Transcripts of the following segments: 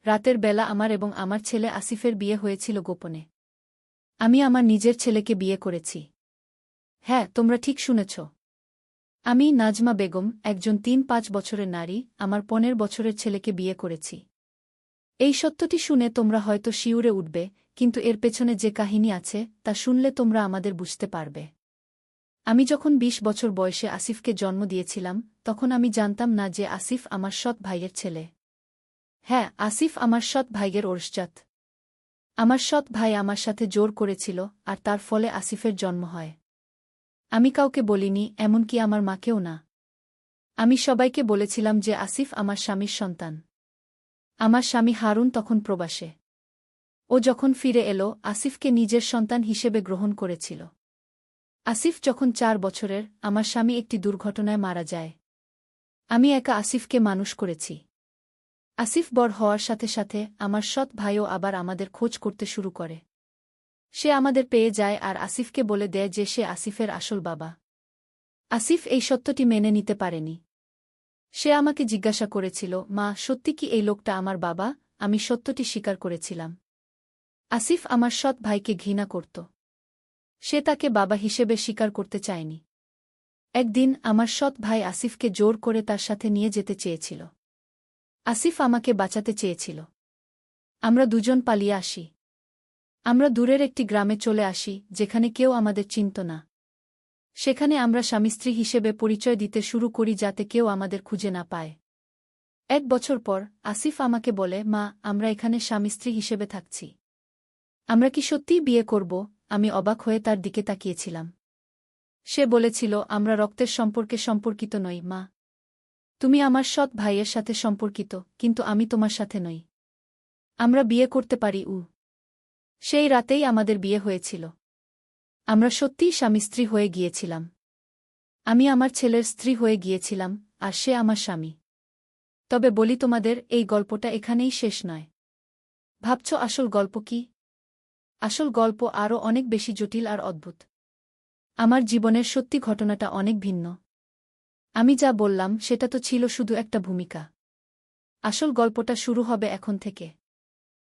রাতের বেলা আমার এবং আমার ছেলে আসিফের বিয়ে হয়েছিল গোপনে। আমি আমার নিজের ছেলেকে বিয়ে করেছি। হ্যাঁ, তোমরা ঠিক শুনেছ। আমি নাজমা বেগম, একজন ৩-৫ বছরের নারী, আমার ১৫ বছরের ছেলেকে বিয়ে করেছি। এই সত্যটি শুনে তোমরা হয়তো শিউরে উঠবে, কিন্তু এর পেছনে যে কাহিনী আছে তা শুনলে তোমরা আমাদের বুঝতে পারবে। আমি যখন ২০ বছর বয়সে আসিফকে জন্ম দিয়েছিলাম, তখন আমি জানতাম না যে আসিফ আমার সৎ ভাইয়ের ছেলে। হ্যাঁ, আসিফ আমার সৎ ভাইয়ের ওরসজাত। আমার সৎ ভাই আমার সাথে জোর করেছিল, আর তার ফলে আসিফের জন্ম হয়। আমি কাউকে বলিনি, এমনকি আমার মাকেও না। আমি সবাইকে বলেছিলাম যে আসিফ আমার স্বামীর সন্তান। আমার স্বামী হারুন তখন প্রবাসে। ও যখন ফিরে এলো, আসিফকে নিজের সন্তান হিসেবে গ্রহণ করেছিল। আসিফ যখন ৪ বছরের, আমার স্বামী একটি দুর্ঘটনায় মারা যায়। আমি একা আসিফকে মানুষ করেছি। আসিফ বড় হওয়ার সাথে সাথে আমার সৎ ভাইও আবার আমাদের খোঁজ করতে শুরু করে। সে আমাদের পেয়ে যায় আর আসিফকে বলে দেয় যে সে আসিফের আসল বাবা। আসিফ এই সত্যটি মেনে নিতে পারেনি। সে আমাকে জিজ্ঞাসা করেছিল, মা, সত্যি কি এই লোকটা আমার বাবা? আমি সত্যটি স্বীকার করেছিলাম। আসিফ আমার সৎ ভাইকে ঘৃণা করত। সে তাকে বাবা হিসেবে স্বীকার করতে চায়নি। একদিন আমার সৎ ভাই আসিফকে জোর করে তার সাথে নিয়ে যেতে চেয়েছিল। আসিফ আমাকে বাঁচাতে চেয়েছিল। আমরা দুজন পালিয়ে আসি। আমরা দূরের একটি গ্রামে চলে আসি, যেখানে কেউ আমাদের চিনত না। সেখানে আমরা স্বামী-স্ত্রী হিসেবে পরিচয় দিতে শুরু করি যাতে কেউ আমাদের খুঁজে না পায়। ১ বছর পর আসিফ আমাকে বলে, মা, আমরা এখানে স্বামী-স্ত্রী হিসেবে থাকছি। আমরা কি সত্যিই বিয়ে করব? আমি অবাক হয়ে তার দিকে তাকিয়েছিলাম। সে বলেছিল, আমরা রক্তের সম্পর্কে সম্পর্কিত নই, মা। তুমি আমার সৎ ভাইয়ের সাথে সম্পর্কিত, কিন্তু আমি তোমার সাথে নই। আমরা বিয়ে করতে পারি। সেই রাতেই আমাদের বিয়ে হয়েছিল। আমরা সত্যিই স্বামী-স্ত্রী হয়ে গিয়েছিলাম। আমি আমার ছেলের স্ত্রী হয়ে গিয়েছিলাম, আর সে আমার স্বামী। তবে বলি তোমাদের, এই গল্পটা এখানেই শেষ নয়। ভাবছ আসল গল্প কি? আসল গল্প আরও অনেক বেশি জটিল আর অদ্ভুত। আমার জীবনের সত্যি ঘটনাটা অনেক ভিন্ন। আমি যা বললাম সেটা তো ছিল শুধু একটা ভূমিকা। আসল গল্পটা শুরু হবে এখন থেকে।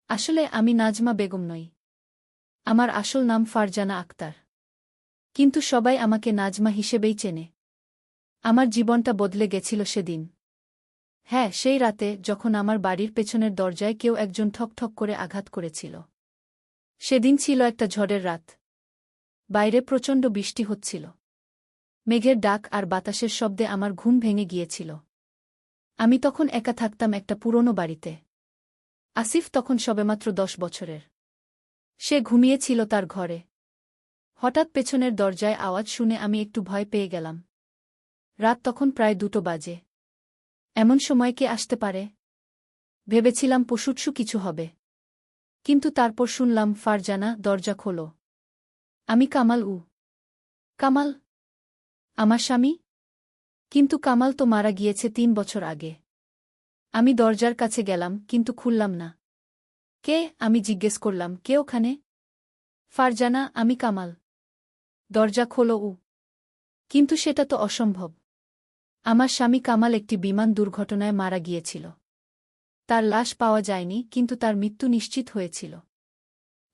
আসলে আমি নাজমা বেগম নই। আমার আসল নাম ফারজানা আক্তার। কিন্তু সবাই আমাকে নাজমা হিসেবেই চেনে। আমার জীবনটা বদলে গেছিল সেদিন। হ্যাঁ, সেই রাতে যখন আমার বাড়ির পেছনের দরজায় কেউ একজন ঠকঠক করে আঘাত করেছিল। সেদিন ছিল একটা ঝড়ের রাত। বাইরে প্রচণ্ড বৃষ্টি হচ্ছিল। মেঘের ডাক আর বাতাসের শব্দে আমার ঘুম ভেঙে গিয়েছিল। আমি তখন একা থাকতাম একটা পুরনো বাড়িতে। আসিফ তখন সবেমাত্র ১০ বছরের। সে ঘুমিয়েছিল তার ঘরে। হঠাৎ পেছনের দরজায় আওয়াজ শুনে আমি একটু ভয় পেয়ে গেলাম। রাত তখন প্রায় ২টো বাজে। এমন সময় কে আসতে পারে? ভেবেছিলাম পশুটসু কিছু হবে। কিন্তু তারপর শুনলাম, ফারজানা, দরজা খোলো। আমি কামাল। কামাল? আমার স্বামী? কিন্তু কামাল তো মারা গিয়েছে ৩ বছর আগে। আমি দরজার কাছে গেলাম, কিন্তু খুললাম না। কে? আমি জিজ্ঞেস করলাম, কে ওখানে? ফারজানা, আমি কামাল। দরজা খোলো। কিন্তু সেটা তো অসম্ভব। আমার স্বামী কামাল একটি বিমান দুর্ঘটনায় মারা গিয়েছিল। তার লাশ পাওয়া যায়নি, কিন্তু তার মৃত্যু নিশ্চিত হয়েছিল।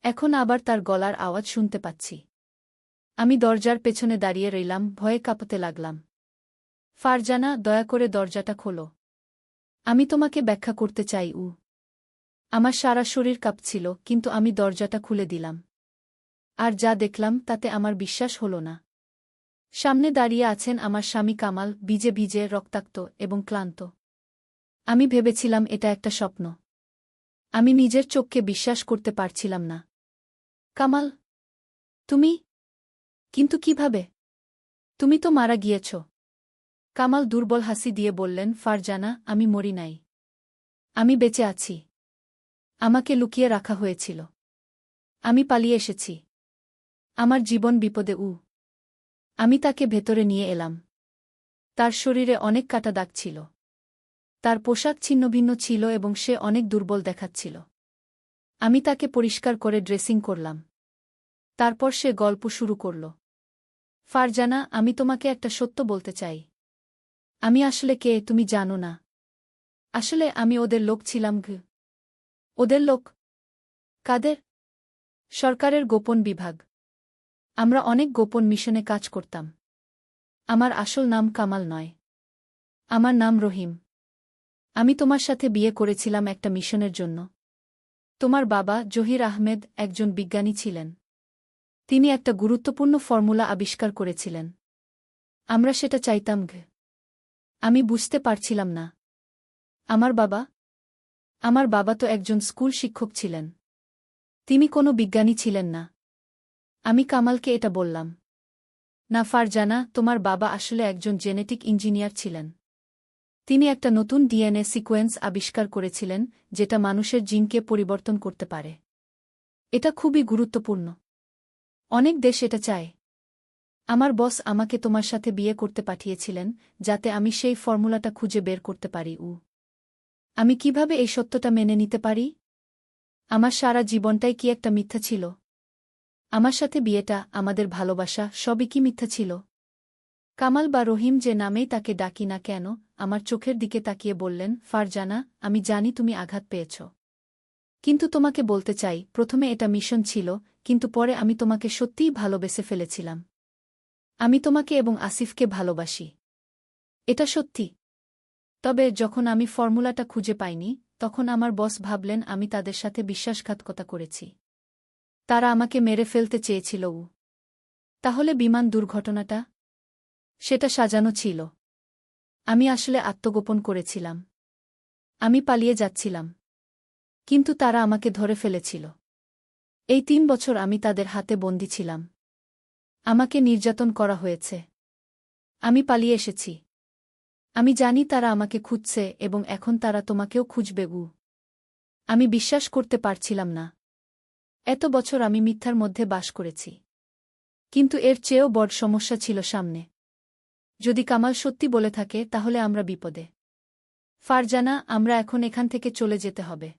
এখন আবার তার গলার আওয়াজ শুনতে পাচ্ছি। আমি দরজার পেছনে দাঁড়িয়ে রইলাম, ভয়ে কাঁপতে লাগলাম। ফারজানা, দয়া করে দরজাটা খোলো। আমি তোমাকে ব্যাখ্যা করতে চাই। আমার সারা শরীর কাঁপছিল, কিন্তু আমি দরজাটা খুলে দিলাম। আর যা দেখলাম তাতে আমার বিশ্বাস হলো না। সামনে দাঁড়িয়ে আছেন আমার স্বামী কামাল, ভিজে ভিজে, রক্তাক্ত এবং ক্লান্ত। আমি ভেবেছিলাম এটা একটা স্বপ্ন। আমি নিজের চোখকে বিশ্বাস করতে পারছিলাম না। কামাল, তুমি? কিন্তু কিভাবে? তুমি তো মারা গিয়েছ। কামাল দুর্বল হাসি দিয়ে বললেন, ফারজানা, আমি মরি নাই। আমি বেঁচে আছি। আমাকে লুকিয়ে রাখা হয়েছিল। আমি পালিয়ে এসেছি। আমার জীবন বিপদে। আমি তাকে ভেতরে নিয়ে এলাম। তার শরীরে অনেক কাটা দাগ ছিল। তার পোশাক ছিন্নভিন্ন ছিল এবং সে অনেক দুর্বল দেখাচ্ছিল। আমি তাকে পরিষ্কার করে ড্রেসিং করলাম। তারপর সে গল্প শুরু করল। ফারজানা, আমি তোমাকে একটা সত্য বলতে চাই। আমি আসলে কে তুমি জানো না। আসলে আমি ওদের লোক ছিলাম। ওদের লোক? কাদের? সরকারের গোপন বিভাগ। আমরা অনেক গোপন মিশনে কাজ করতাম। আমার আসল নাম কামাল নয়। আমার নাম রহিম। আমি তোমার সাথে বিয়ে করেছিলাম একটা মিশনের জন্য। তোমার বাবা জহির আহমেদ একজন বিজ্ঞানী ছিলেন। তিনি একটা গুরুত্বপূর্ণ ফর্মুলা আবিষ্কার করেছিলেন। আমরা সেটা চাইতাম। আমি বুঝতে পারছিলাম না। আমার বাবা তো একজন স্কুল শিক্ষক ছিলেন। তিনি কোনো বিজ্ঞানী ছিলেন না। আমি কামালকে এটা বললাম। না ফারজানা, তোমার বাবা আসলে একজন জেনেটিক ইঞ্জিনিয়ার ছিলেন। তিনি একটা নতুন ডিএনএ সিকোয়েন্স আবিষ্কার করেছিলেন যেটা মানুষের জিনকে পরিবর্তন করতে পারে। এটা খুবই গুরুত্বপূর্ণ। অনেক দেশ এটা চায়। আমার বস আমাকে তোমার সাথে বিয়ে করতে পাঠিয়েছিলেন যাতে আমি সেই ফর্মুলাটা খুঁজে বের করতে পারি। আমি কিভাবে এই সত্যটা মেনে নিতে পারি? আমার সারা জীবনটাই কি একটা মিথ্যা ছিল? আমার সাথে বিয়েটা, আমাদের ভালোবাসা, সবই কি মিথ্যা ছিল? কামাল বা রহিম যে নামেই তাকে ডাকি না কেন, আমার চোখের দিকে তাকিয়ে বললেন, ফারজানা, আমি জানি তুমি আঘাত পেয়েছ। কিন্তু তোমাকে বলতে চাই, প্রথমে এটা মিশন ছিল, কিন্তু পরে আমি তোমাকে সত্যিই ভালোবেসে ফেলেছিলাম। আমি তোমাকে এবং আসিফকে ভালোবাসি। এটা সত্যি। তবে যখন আমি ফর্মুলাটা খুঁজে পাইনি, তখন আমার বস ভাবলেন আমি তাদের সাথে বিশ্বাসঘাতকতা করেছি। তারা আমাকে মেরে ফেলতে চেয়েছিল। তাহলে বিমান দুর্ঘটনাটা? সেটা সাজানো ছিল। আমি আসলে আত্মগোপন করেছিলাম। আমি পালিয়ে যাচ্ছিলাম। কিন্তু তারা আমাকে ধরে ফেলেছিল। এই ৩ বছর আমি তাদের হাতে বন্দী ছিলাম। আমাকে নির্যাতন করা হয়েছে। আমি পালিয়ে এসেছি। আমি জানি তারা আমাকে খুঁজছে এবং এখন তারা তোমাকেও খুঁজবে। আমি বিশ্বাস করতে পারছিলাম না। এত বছর আমি মিথ্যার মধ্যে বাস করেছি। কিন্তু এর চেয়েও বড় সমস্যা ছিল সামনে। যদি কামাল সত্যি বলে থাকে তাহলে আমরা বিপদে। ফারজানা, আমরা এখন এখান থেকে চলে যেতে হবে।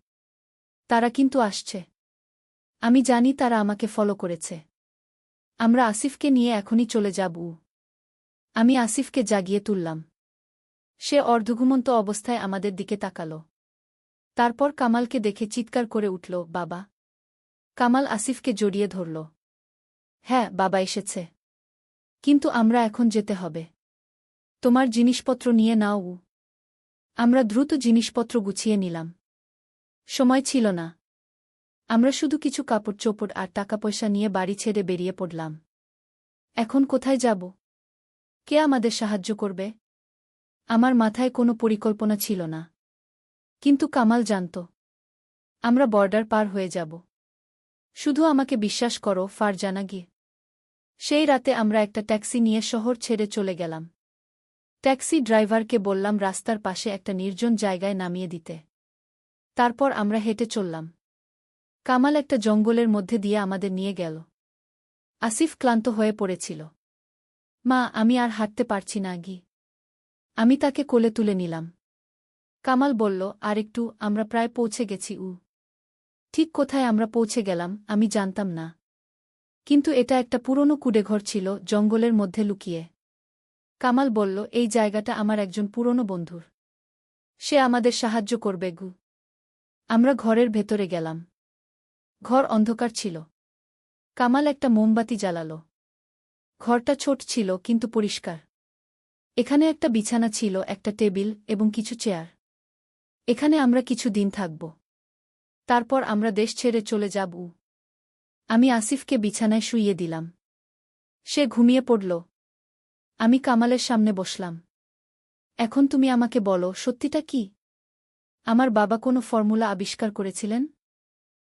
তারা কিন্তু আসছে। আমি জানি তারা আমাকে ফলো করেছে। আমরা আসিফকে নিয়ে এখনই চলে যাব। আমি আসিফকে জাগিয়ে তুললাম। সে অর্ধঘুমন্ত অবস্থায় আমাদের দিকে তাকাল। তারপর কামালকে দেখে চিৎকার করে উঠল, বাবা! কামাল আসিফকে জড়িয়ে ধরল। হ্যাঁ, বাবা এসেছে। কিন্তু আমরা এখন যেতে হবে। তোমার জিনিসপত্র নিয়ে নাও। আমরা দ্রুত জিনিসপত্র গুছিয়ে নিলাম। সময় ছিল না। আমরা শুধু কিছু কাপড় চোপড় আর টাকা পয়সা নিয়ে বাড়ি ছেড়ে বেরিয়ে পড়লাম। এখন কোথায় যাব? কে আমাদের সাহায্য করবে? আমার মাথায় কোনো পরিকল্পনা ছিল না। কিন্তু কামাল জানত। আমরা বর্ডার পার হয়ে যাব। শুধু আমাকে বিশ্বাস করো, ফারজানা। সেই রাতে আমরা একটা ট্যাক্সি নিয়ে শহর ছেড়ে চলে গেলাম। ট্যাক্সি ড্রাইভারকে বললাম রাস্তার পাশে একটা নির্জন জায়গায় নামিয়ে দিতে। তারপর আমরা হেঁটে চললাম। কামাল একটা জঙ্গলের মধ্যে দিয়ে আমাদের নিয়ে গেল। আসিফ ক্লান্ত হয়ে পড়েছিল। মা, আমি আর হাঁটতে পারছি না। আমি তাকে কোলে তুলে নিলাম। কামাল বলল, আরেকটু, আমরা প্রায় পৌঁছে গেছি। ঠিক কোথায় আমরা পৌঁছে গেলাম আমি জানতাম না। কিন্তু এটা একটা পুরনো কুঁড়েঘর ছিল, জঙ্গলের মধ্যে লুকিয়ে। কামাল বলল, এই জায়গাটা আমার একজন পুরনো বন্ধুর। সে আমাদের সাহায্য করবে। আমরা ঘরের ভেতরে গেলাম। ঘর অন্ধকার ছিল। কামাল একটা মোমবাতি জ্বালাল। ঘরটা ছোট ছিল কিন্তু পরিষ্কার। এখানে একটা বিছানা ছিল, একটা টেবিল এবং কিছু চেয়ার। এখানে আমরা কিছু দিন থাকব। তারপর আমরা দেশ ছেড়ে চলে যাব। আমি আসিফকে বিছানায় শুইয়ে দিলাম। সে ঘুমিয়ে পড়ল। আমি কামালের সামনে বসলাম। এখন তুমি আমাকে বলো, সত্যিটা কি? আমার বাবা কোনো ফর্মুলা আবিষ্কার করেছিলেন?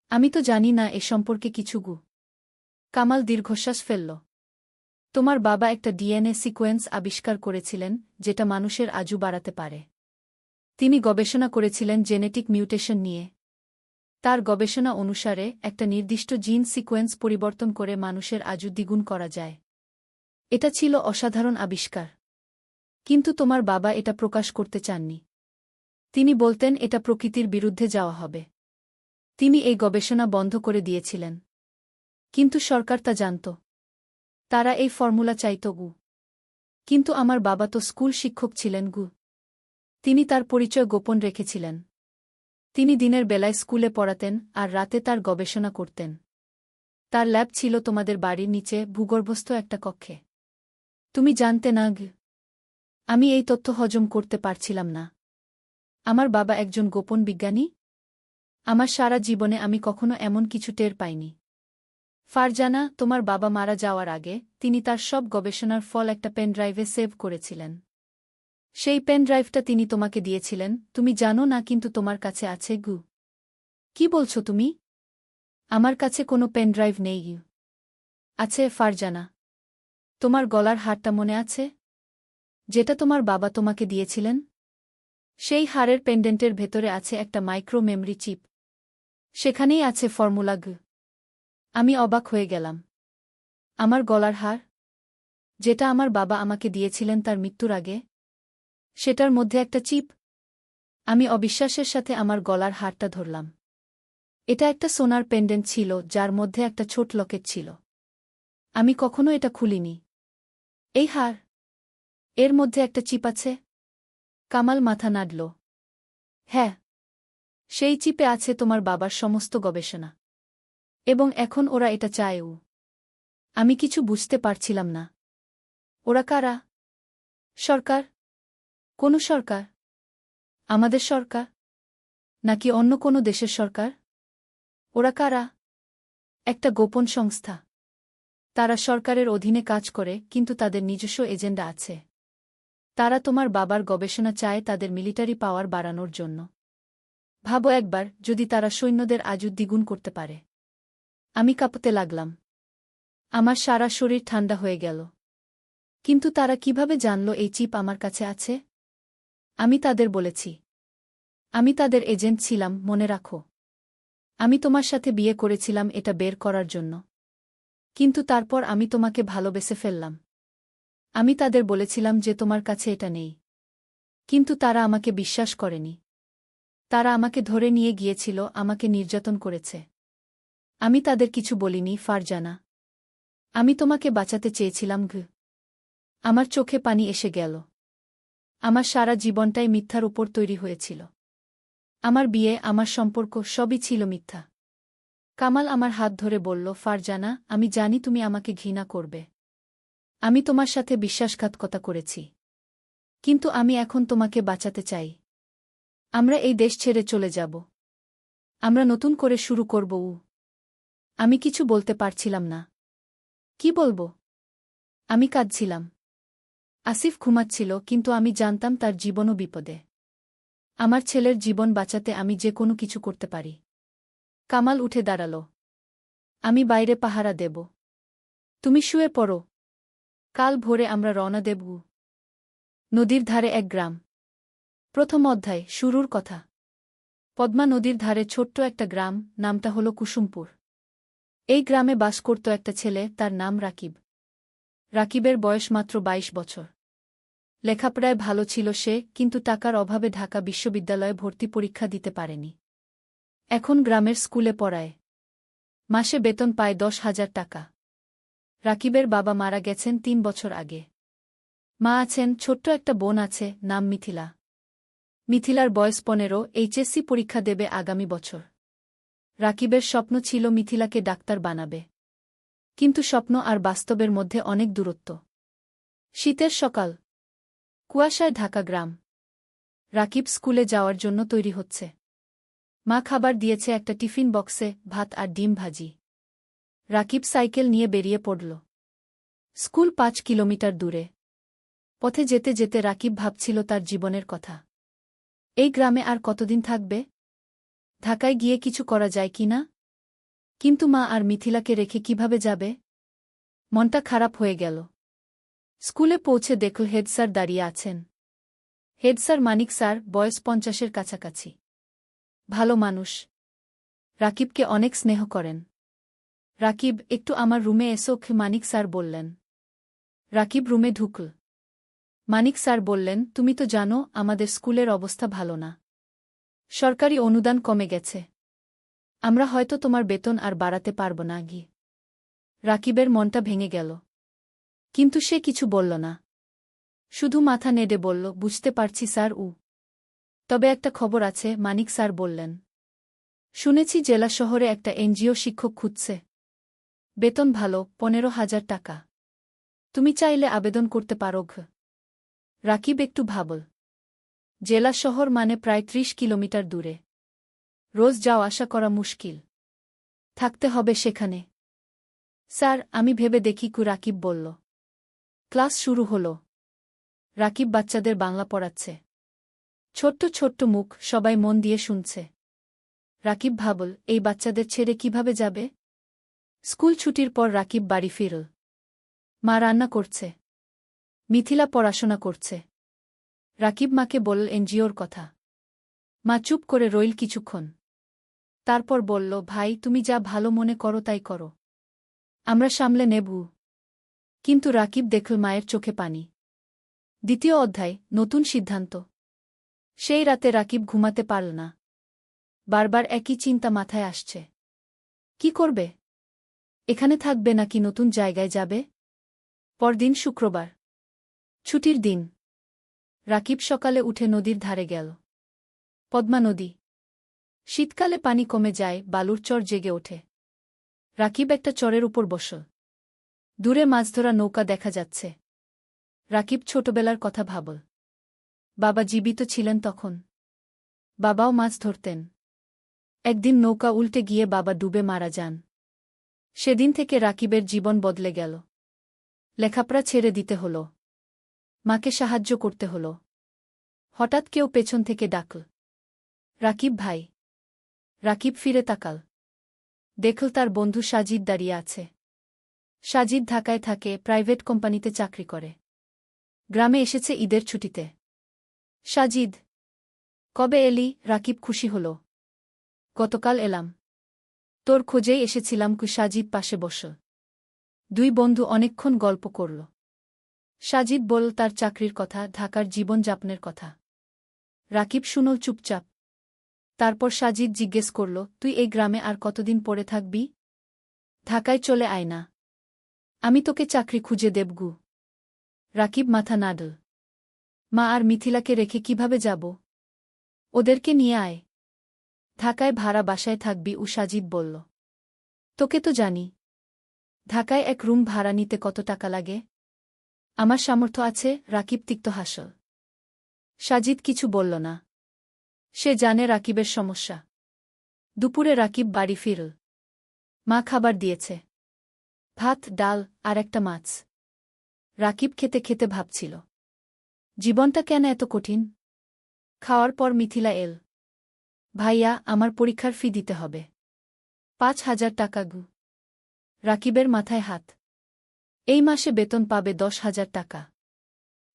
আমি তো জানি না এ সম্পর্কে কিছু। কামাল দীর্ঘশ্বাস ফেলল। তোমার বাবা একটা ডিএনএ সিকোয়েন্স আবিষ্কার করেছিলেন যেটা মানুষের আয়ু বাড়াতে পারে। তিনি গবেষণা করেছিলেন জেনেটিক মিউটেশন নিয়ে। তার গবেষণা অনুসারে একটা নির্দিষ্ট জিন সিকোয়েন্স পরিবর্তন করে মানুষের আয়ু দ্বিগুণ করা যায়। এটা ছিল অসাধারণ আবিষ্কার। কিন্তু তোমার বাবা এটা প্রকাশ করতে চাননি। তিনি বলতেন এটা প্রকৃতির বিরুদ্ধে যাওয়া হবে। তিনি এই গবেষণা বন্ধ করে দিয়েছিলেন। কিন্তু সরকার তা জানত। তারা এই ফর্মুলা চাইত। কিন্তু আমার বাবা তো স্কুল শিক্ষক ছিলেন। তিনি তার পরিচয় গোপন রেখেছিলেন। তিনি দিনের বেলায় স্কুলে পড়াতেন আর রাতে তার গবেষণা করতেন। তার ল্যাব ছিল তোমাদের বাড়ির নিচে ভূগর্ভস্থ একটা কক্ষে। তুমি জানতে না আমি এই তথ্য হজম করতে পারছিলাম না। আমার বাবা একজন গোপন বিজ্ঞানী? আমার সারা জীবনে আমি কখনো এমন কিছু টের পাইনি। ফারজানা, তোমার বাবা মারা যাওয়ার আগে তিনি তার সব গবেষণার ফল একটা পেনড্রাইভে সেভ করেছিলেন। সেই পেনড্রাইভটা তিনি তোমাকে দিয়েছিলেন, তুমি জানো না, কিন্তু তোমার কাছে আছে। কি বলছো তুমি? আমার কাছে কোনো পেনড্রাইভ নেই। আছে ফারজানা। তোমার গলার হারটা মনে আছে, যেটা তোমার বাবা তোমাকে দিয়েছিলেন? সেই হারের পেন্ডেন্টের ভেতরে আছে একটা মাইক্রো মেমরি চিপ। সেখানেই আছে ফর্মুলা। আমি অবাক হয়ে গেলাম। আমার গলার হার, যেটা আমার বাবা আমাকে দিয়েছিলেন তার মৃত্যুর আগে, সেটার মধ্যে একটা চিপ। আমি অবিশ্বাসের সাথে আমার গলার হারটা ধরলাম। এটা একটা সোনার পেন্ডেন্ট ছিল, যার মধ্যে একটা ছোট লকেট ছিল। আমি কখনো এটা খুলিনি। এই হার, এর মধ্যে একটা চিপ আছে? কামাল মাথা নাড়ল। হ্যাঁ, সেই চিপে আছে তোমার বাবার সমস্ত গবেষণা। এবং এখন ওরা এটা চায়ও। আমি কিছু বুঝতে পারছিলাম না। ওরা কারা? সরকার? কোন সরকার? আমাদের সরকার? নাকি অন্য কোনো দেশের সরকার? ওরা কারা? একটা গোপন সংস্থা। তারা সরকারের অধীনে কাজ করে, কিন্তু তাদের নিজস্ব এজেন্ডা আছে। তারা তোমার বাবার গবেষণা চায় তাদের মিলিটারি পাওয়ার বাড়ানোর জন্য। ভাবো একবার, যদি তারা সৈন্যদের আজও দ্বিগুণ করতে পারে। আমি কাঁপতে লাগলাম। আমার সারা শরীর ঠান্ডা হয়ে গেল। কিন্তু তারা কিভাবে জানল এই চিপ আমার কাছে আছে? আমি তাদের বলেছি। আমি তাদের এজেন্ট ছিলাম, মনে রাখো। আমি তোমার সাথে বিয়ে করেছিলাম এটা বের করার জন্য। কিন্তু তারপর আমি তোমাকে ভালোবেসে ফেললাম। আমি তাদের বলেছিলাম যে তোমার কাছে এটা নেই। কিন্তু তারা আমাকে বিশ্বাস করেনি। তারা আমাকে ধরে নিয়ে গিয়েছিল, আমাকে নির্যাতন করেছে। আমি তাদের কিছু বলিনি ফারজানা। আমি তোমাকে বাঁচাতে চেয়েছিলাম। আমার চোখে পানি এসে গেল। আমার সারা জীবনটাই মিথ্যার উপর তৈরি হয়েছিল। আমার বিয়ে, আমার সম্পর্ক, সবই ছিল মিথ্যা। কামাল আমার হাত ধরে বলল, ফারজানা, আমি জানি তুমি আমাকে ঘৃণা করবে। আমি তোমার সাথে বিশ্বাসঘাতকতা করেছি। কিন্তু আমি এখন তোমাকে বাঁচাতে চাই। আমরা এই দেশ ছেড়ে চলে যাব। আমরা নতুন করে শুরু করব। আমি কিছু বলতে পারছিলাম না। কি বলবো? আমি কাঁদছিলাম। আসিফ ঘুমাচ্ছিল, কিন্তু আমি জানতাম তার জীবনও বিপদে। আমার ছেলের জীবন বাঁচাতে আমি যে কোনো কিছু করতে পারি। কামাল উঠে দাঁড়াল। আমি বাইরে পাহারা দেব। তুমি শুয়ে পড়ো। কাল ভোরে আমরা রওনা দেব। নদীর ধারে এক গ্রাম। প্রথম অধ্যায়, শুরুর কথা। পদ্মা নদীর ধারে ছোট্ট একটা গ্রাম, নামটা হল কুসুমপুর। এই গ্রামে বাস করত একটা ছেলে, তার নাম রাকিব। রাকিবের বয়স মাত্র 22 বছর। লেখাপড়ায় ভালো ছিল সে, কিন্তু টাকার অভাবে ঢাকা বিশ্ববিদ্যালয়ে ভর্তি পরীক্ষা দিতে পারেনি। এখন গ্রামের স্কুলে পড়ায়। মাসে বেতন পায় 10,000 টাকা। রাকিবের বাবা মারা গেছেন 3 বছর আগে। মা আছেন, ছোট্ট একটা বোন আছে, নাম মিথিলা। মিথিলার বয়স 15, এইচএসসি পরীক্ষা দেবে আগামী বছর। রাকিবের স্বপ্ন ছিল মিথিলাকে ডাক্তার বানাবে। কিন্তু স্বপ্ন আর বাস্তবের মধ্যে অনেক দূরত্ব। শীতের সকাল, কুয়াশায় ঢাকা গ্রাম। রাকিব স্কুলে যাওয়ার জন্য তৈরি হচ্ছে। মা খাবার দিয়েছে একটা টিফিন বক্সে, ভাত আর ডিম ভাজি। রাকিব সাইকেল নিয়ে বেরিয়ে পড়ল। স্কুল 5 কিলোমিটার দূরে। পথে যেতে যেতে রাকিব ভাবছিল তার জীবনের কথা। এই গ্রামে আর কতদিন থাকবে? ঢাকায় গিয়ে কিছু করা যায় কি না? কিন্তু মা আর মিথিলাকে রেখে কিভাবে যাবে? মনটা খারাপ হয়ে গেল। স্কুলে পৌঁছে দেখল হেড স্যার দাঁড়িয়ে আছেন। হেড স্যার মানিক স্যার, বয়স 50-এর কাছাকাছি। ভালো মানুষ। রাকিবকে অনেক স্নেহ করেন। রাকিব, একটু আমার রুমে এসো, মানিক স্যার বললেন। রাকিব রুমে ঢুকল। মানিক স্যার বললেন, তুমি তো জানো আমাদের স্কুলের অবস্থা ভালো না। সরকারি অনুদান কমে গেছে। আমরা হয়তো তোমার বেতন আর বাড়াতে পারব না। রাকিবের মনটা ভেঙে গেল। কিন্তু সে কিছু বলল না। শুধু মাথা নেড়ে বলল, বুঝতে পারছি স্যার। তবে একটা খবর আছে, মানিক স্যার বললেন। শুনেছি জেলা শহরে একটা এনজিও শিক্ষক খুঁজছে। বেতন ভালো, 15,000 টাকা। তুমি চাইলে আবেদন করতে পারো। রাকিব একটু ভাবল। জেলা শহর মানে প্রায় 30 কিলোমিটার দূরে। রোজ যাওয়া আসা করা মুশকিল। থাকতে হবে সেখানে। স্যার, আমি ভেবে দেখি। রাকিব বলল। ক্লাস শুরু হল। রাকিব বাচ্চাদের বাংলা পড়াচ্ছে। ছোট্ট ছোট্ট মুখ, সবাই মন দিয়ে শুনছে। রাকিব ভাবল, এই বাচ্চাদের ছেড়ে কিভাবে যাবে? স্কুল ছুটির পর রাকিব বাড়ি ফিরল। মা রান্না করছে। মিথিলা পড়াশোনা করছে। রাকিব মাকে বলল এনজিওর কথা। মা চুপ করে রইল কিছুক্ষণ। তারপর বলল, ভাই, তুমি যা ভালো মনে করো তাই করো। আমরা সামলে নেব। কিন্তু রাকিব দেখল মায়ের চোখে পানি। দ্বিতীয় অধ্যায়, নতুন সিদ্ধান্ত। সেই রাতে রাকিব ঘুমাতে পারল না। বারবার একই চিন্তা মাথায় আসছে। কি করবে? এখানে থাকবে নাকি নতুন জায়গায় যাবে? পরদিন শুক্রবার। ছুটির দিন। রাকিব সকালে উঠে নদীর ধারে গেল। পদ্মা নদী। শীতকালে পানি কমে যায়, বালুর চর জেগে ওঠে। রাকিব একটা চরের উপর বসল। দূরে মাছ ধরা নৌকা দেখা যাচ্ছে। রাকিব ছোটবেলার কথা ভাবল। বাবা জীবিত ছিলেন তখন। বাবাও মাছ ধরতেন। একদিন নৌকা উল্টে গিয়ে বাবা ডুবে মারা যান। সেদিন থেকে রাকিবের জীবন বদলে গেল। লেখাপড়া ছেড়ে দিতে হল। মাকে সাহায্য করতে হল। হঠাৎ কেউ পেছন থেকে ডাকল, রাকিব ভাই। রাকিব ফিরে তাকাল। দেখল তার বন্ধু সাজিদ দাঁড়িয়ে আছে। সাজিদ ঢাকায় থাকে, প্রাইভেট কোম্পানিতে চাকরি করে। গ্রামে এসেছে ঈদের ছুটিতে। সাজিদ, কবে এলি? রাকিব খুশি হল। গতকাল এলাম। তোর খোঁজেই এসেছিলাম। সাজিদ পাশে বসল। দুই বন্ধু অনেকক্ষণ গল্প করল। সাজিদ বলল তার চাকরির কথা, ঢাকার জীবনযাপনের কথা। রাকিব শুনল চুপচাপ। তারপর সাজিদ জিজ্ঞেস করল, তুই এই গ্রামে আর কতদিন পড়ে থাকবি? ঢাকায় চলে আয় না। আমি তোকে চাকরি খুঁজে দেবগু। রাকিব মাথা নাড়ল। মা আর মিথিলাকে রেখে কিভাবে যাব? ওদেরকে নিয়ে আয়। ঢাকায় ভাড়া বাসায় থাকবি, সাজিদ বলল। তোকে তো জানি। ঢাকায় এক রুম ভাড়া নিতে কত টাকা লাগে? আমার সামর্থ্য আছে। রাকিব তিক্ত হাসল। সাজিদ কিছু বলল না। সে জানে রাকিবের সমস্যা। দুপুরে রাকিব বাড়ি ফিরল। মা খাবার দিয়েছে। ভাত, ডাল আর একটা মাছ। রাকিব খেতে খেতে ভাবছিল, জীবনটা কেন এত কঠিন? খাওয়ার পর মিথিলা এল। ভাইয়া, আমার পরীক্ষার ফি দিতে হবে। 5,000 টাকা গু। রাকিবের মাথায় হাত। এই মাসে বেতন পাবে 10,000 টাকা।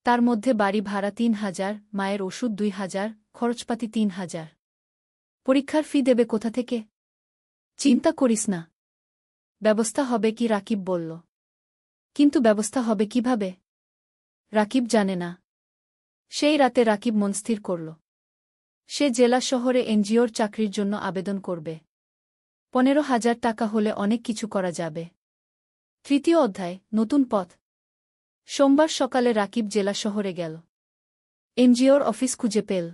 তার মধ্যে বাড়ি ভাড়া 3,000, মায়ের ওষুধ 2,000, খরচপাতি 3,000। পরীক্ষার ফি দেবে কোথা থেকে? চিন্তা করিস না, ব্যবস্থা হবে কি? রাকিব বলল। কিন্তু ব্যবস্থা হবে কিভাবে? রাকিব জানে না। সেই রাতে রাকিব মন স্থির করল। সে জেলা শহরে এনজিওর চাকরির জন্য আবেদন করবে। 15,000 টাকা হলে অনেক কিছু করা যাবে। তৃতীয় অধ্যায়, নতুন পথ। সোমবার সকালে রাকিব জেলা শহরে গেল। এনজিওর অফিস খুঁজে পেল।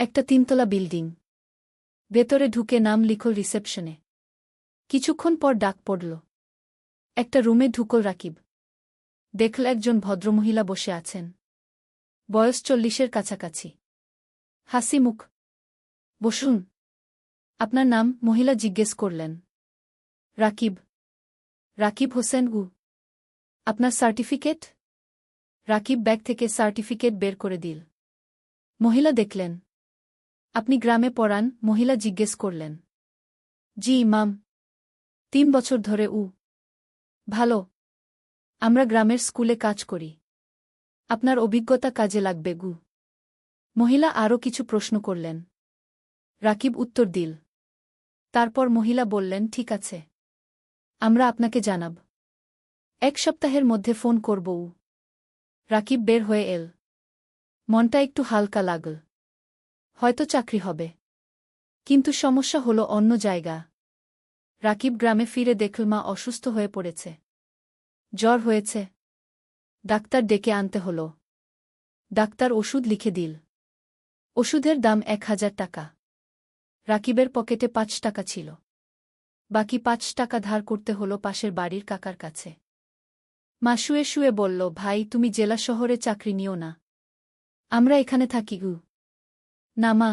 একটা 3তলা বিল্ডিং। ভেতরে ঢুকে নাম লিখল রিসেপশনে। কিছুক্ষণ পর ডাক পড়ল। একটা রুমে ঢুকল রাকিব। দেখল একজন ভদ্রমহিলা বসে আছেন। বয়স 40-এর কাছাকাছি। হাসি মুখ। বসুন। আপনার নাম? মহিলা জিজ্ঞেস করলেন। রাকিব। রাকিব হোসেন। আপনার সার্টিফিকেট? রাকিব ব্যাগ থেকে সার্টিফিকেট বের করে দিল। মহিলা দেখলেন। আপনি গ্রামে পড়ান? মহিলা জিজ্ঞেস করলেন। জি মাম। 3 বছর ধরে। ভালো। আমরা গ্রামের স্কুলে কাজ করি। আপনার অভিজ্ঞতা কাজে লাগবে গু। মহিলা আরও কিছু প্রশ্ন করলেন। রাকিব উত্তর দিল। তারপর মহিলা বললেন, ঠিক আছে, আমরা আপনাকে জানাব। 1 সপ্তাহের মধ্যে ফোন করব। রাকিব বের হয়ে এল। মনটা একটু হালকা লাগল। হয়তো চাকরি হবে। কিন্তু সমস্যা হলো অন্য জায়গা। রাকিব গ্রামে ফিরে দেখল মা অসুস্থ হয়ে পড়েছে। জ্বর হয়েছে। ডাক্তার ডেকে আনতে হল। ডাক্তার ওষুধ লিখে দিল। ওষুধের দাম 1,000 টাকা। রাকিবের পকেটে ৫ টাকা ছিল। বাকি ৫ টাকা ধার করতে হলো পাশের বাড়ির কাকার কাছে। মা শুয়ে শুয়ে বলল, ভাই তুমি জেলা শহরে চাকরি নিও না, আমরা এখানে থাকি গু। না মা,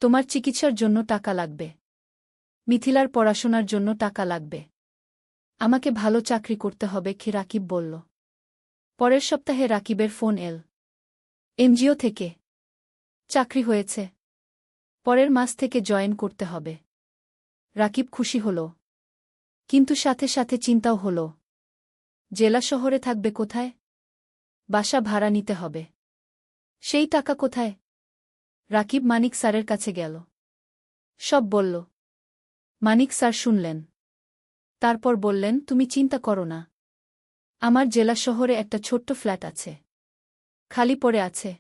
তোমার চিকিৎসার জন্য টাকা লাগবে, মিথিলার পড়াশোনার জন্য টাকা লাগবে, আমাকে ভালো চাকরি করতে হবে কি রাকিব বলল। পরের সপ্তাহে রাকিবের ফোন এল এনজিও থেকে। চাকরি হয়েছে, পরের মাস থেকে জয়েন করতে হবে। রাকিব খুশি হল, কিন্তু সাথে সাথে চিন্তাও হল, জেলা শহরে থাকবে কোথায়? বাসা ভাড়া নিতে হবে, সেই টাকা কোথায়? রাকিব মানিক স্যারের কাছে গেল, সব বলল। মানিক স্যার শুনলেন, তারপর বললেন, তুমি চিন্তা করো না, আমার জেলা শহরে একটা ছোট্ট ফ্ল্যাট আছে, খালি পড়ে আছে,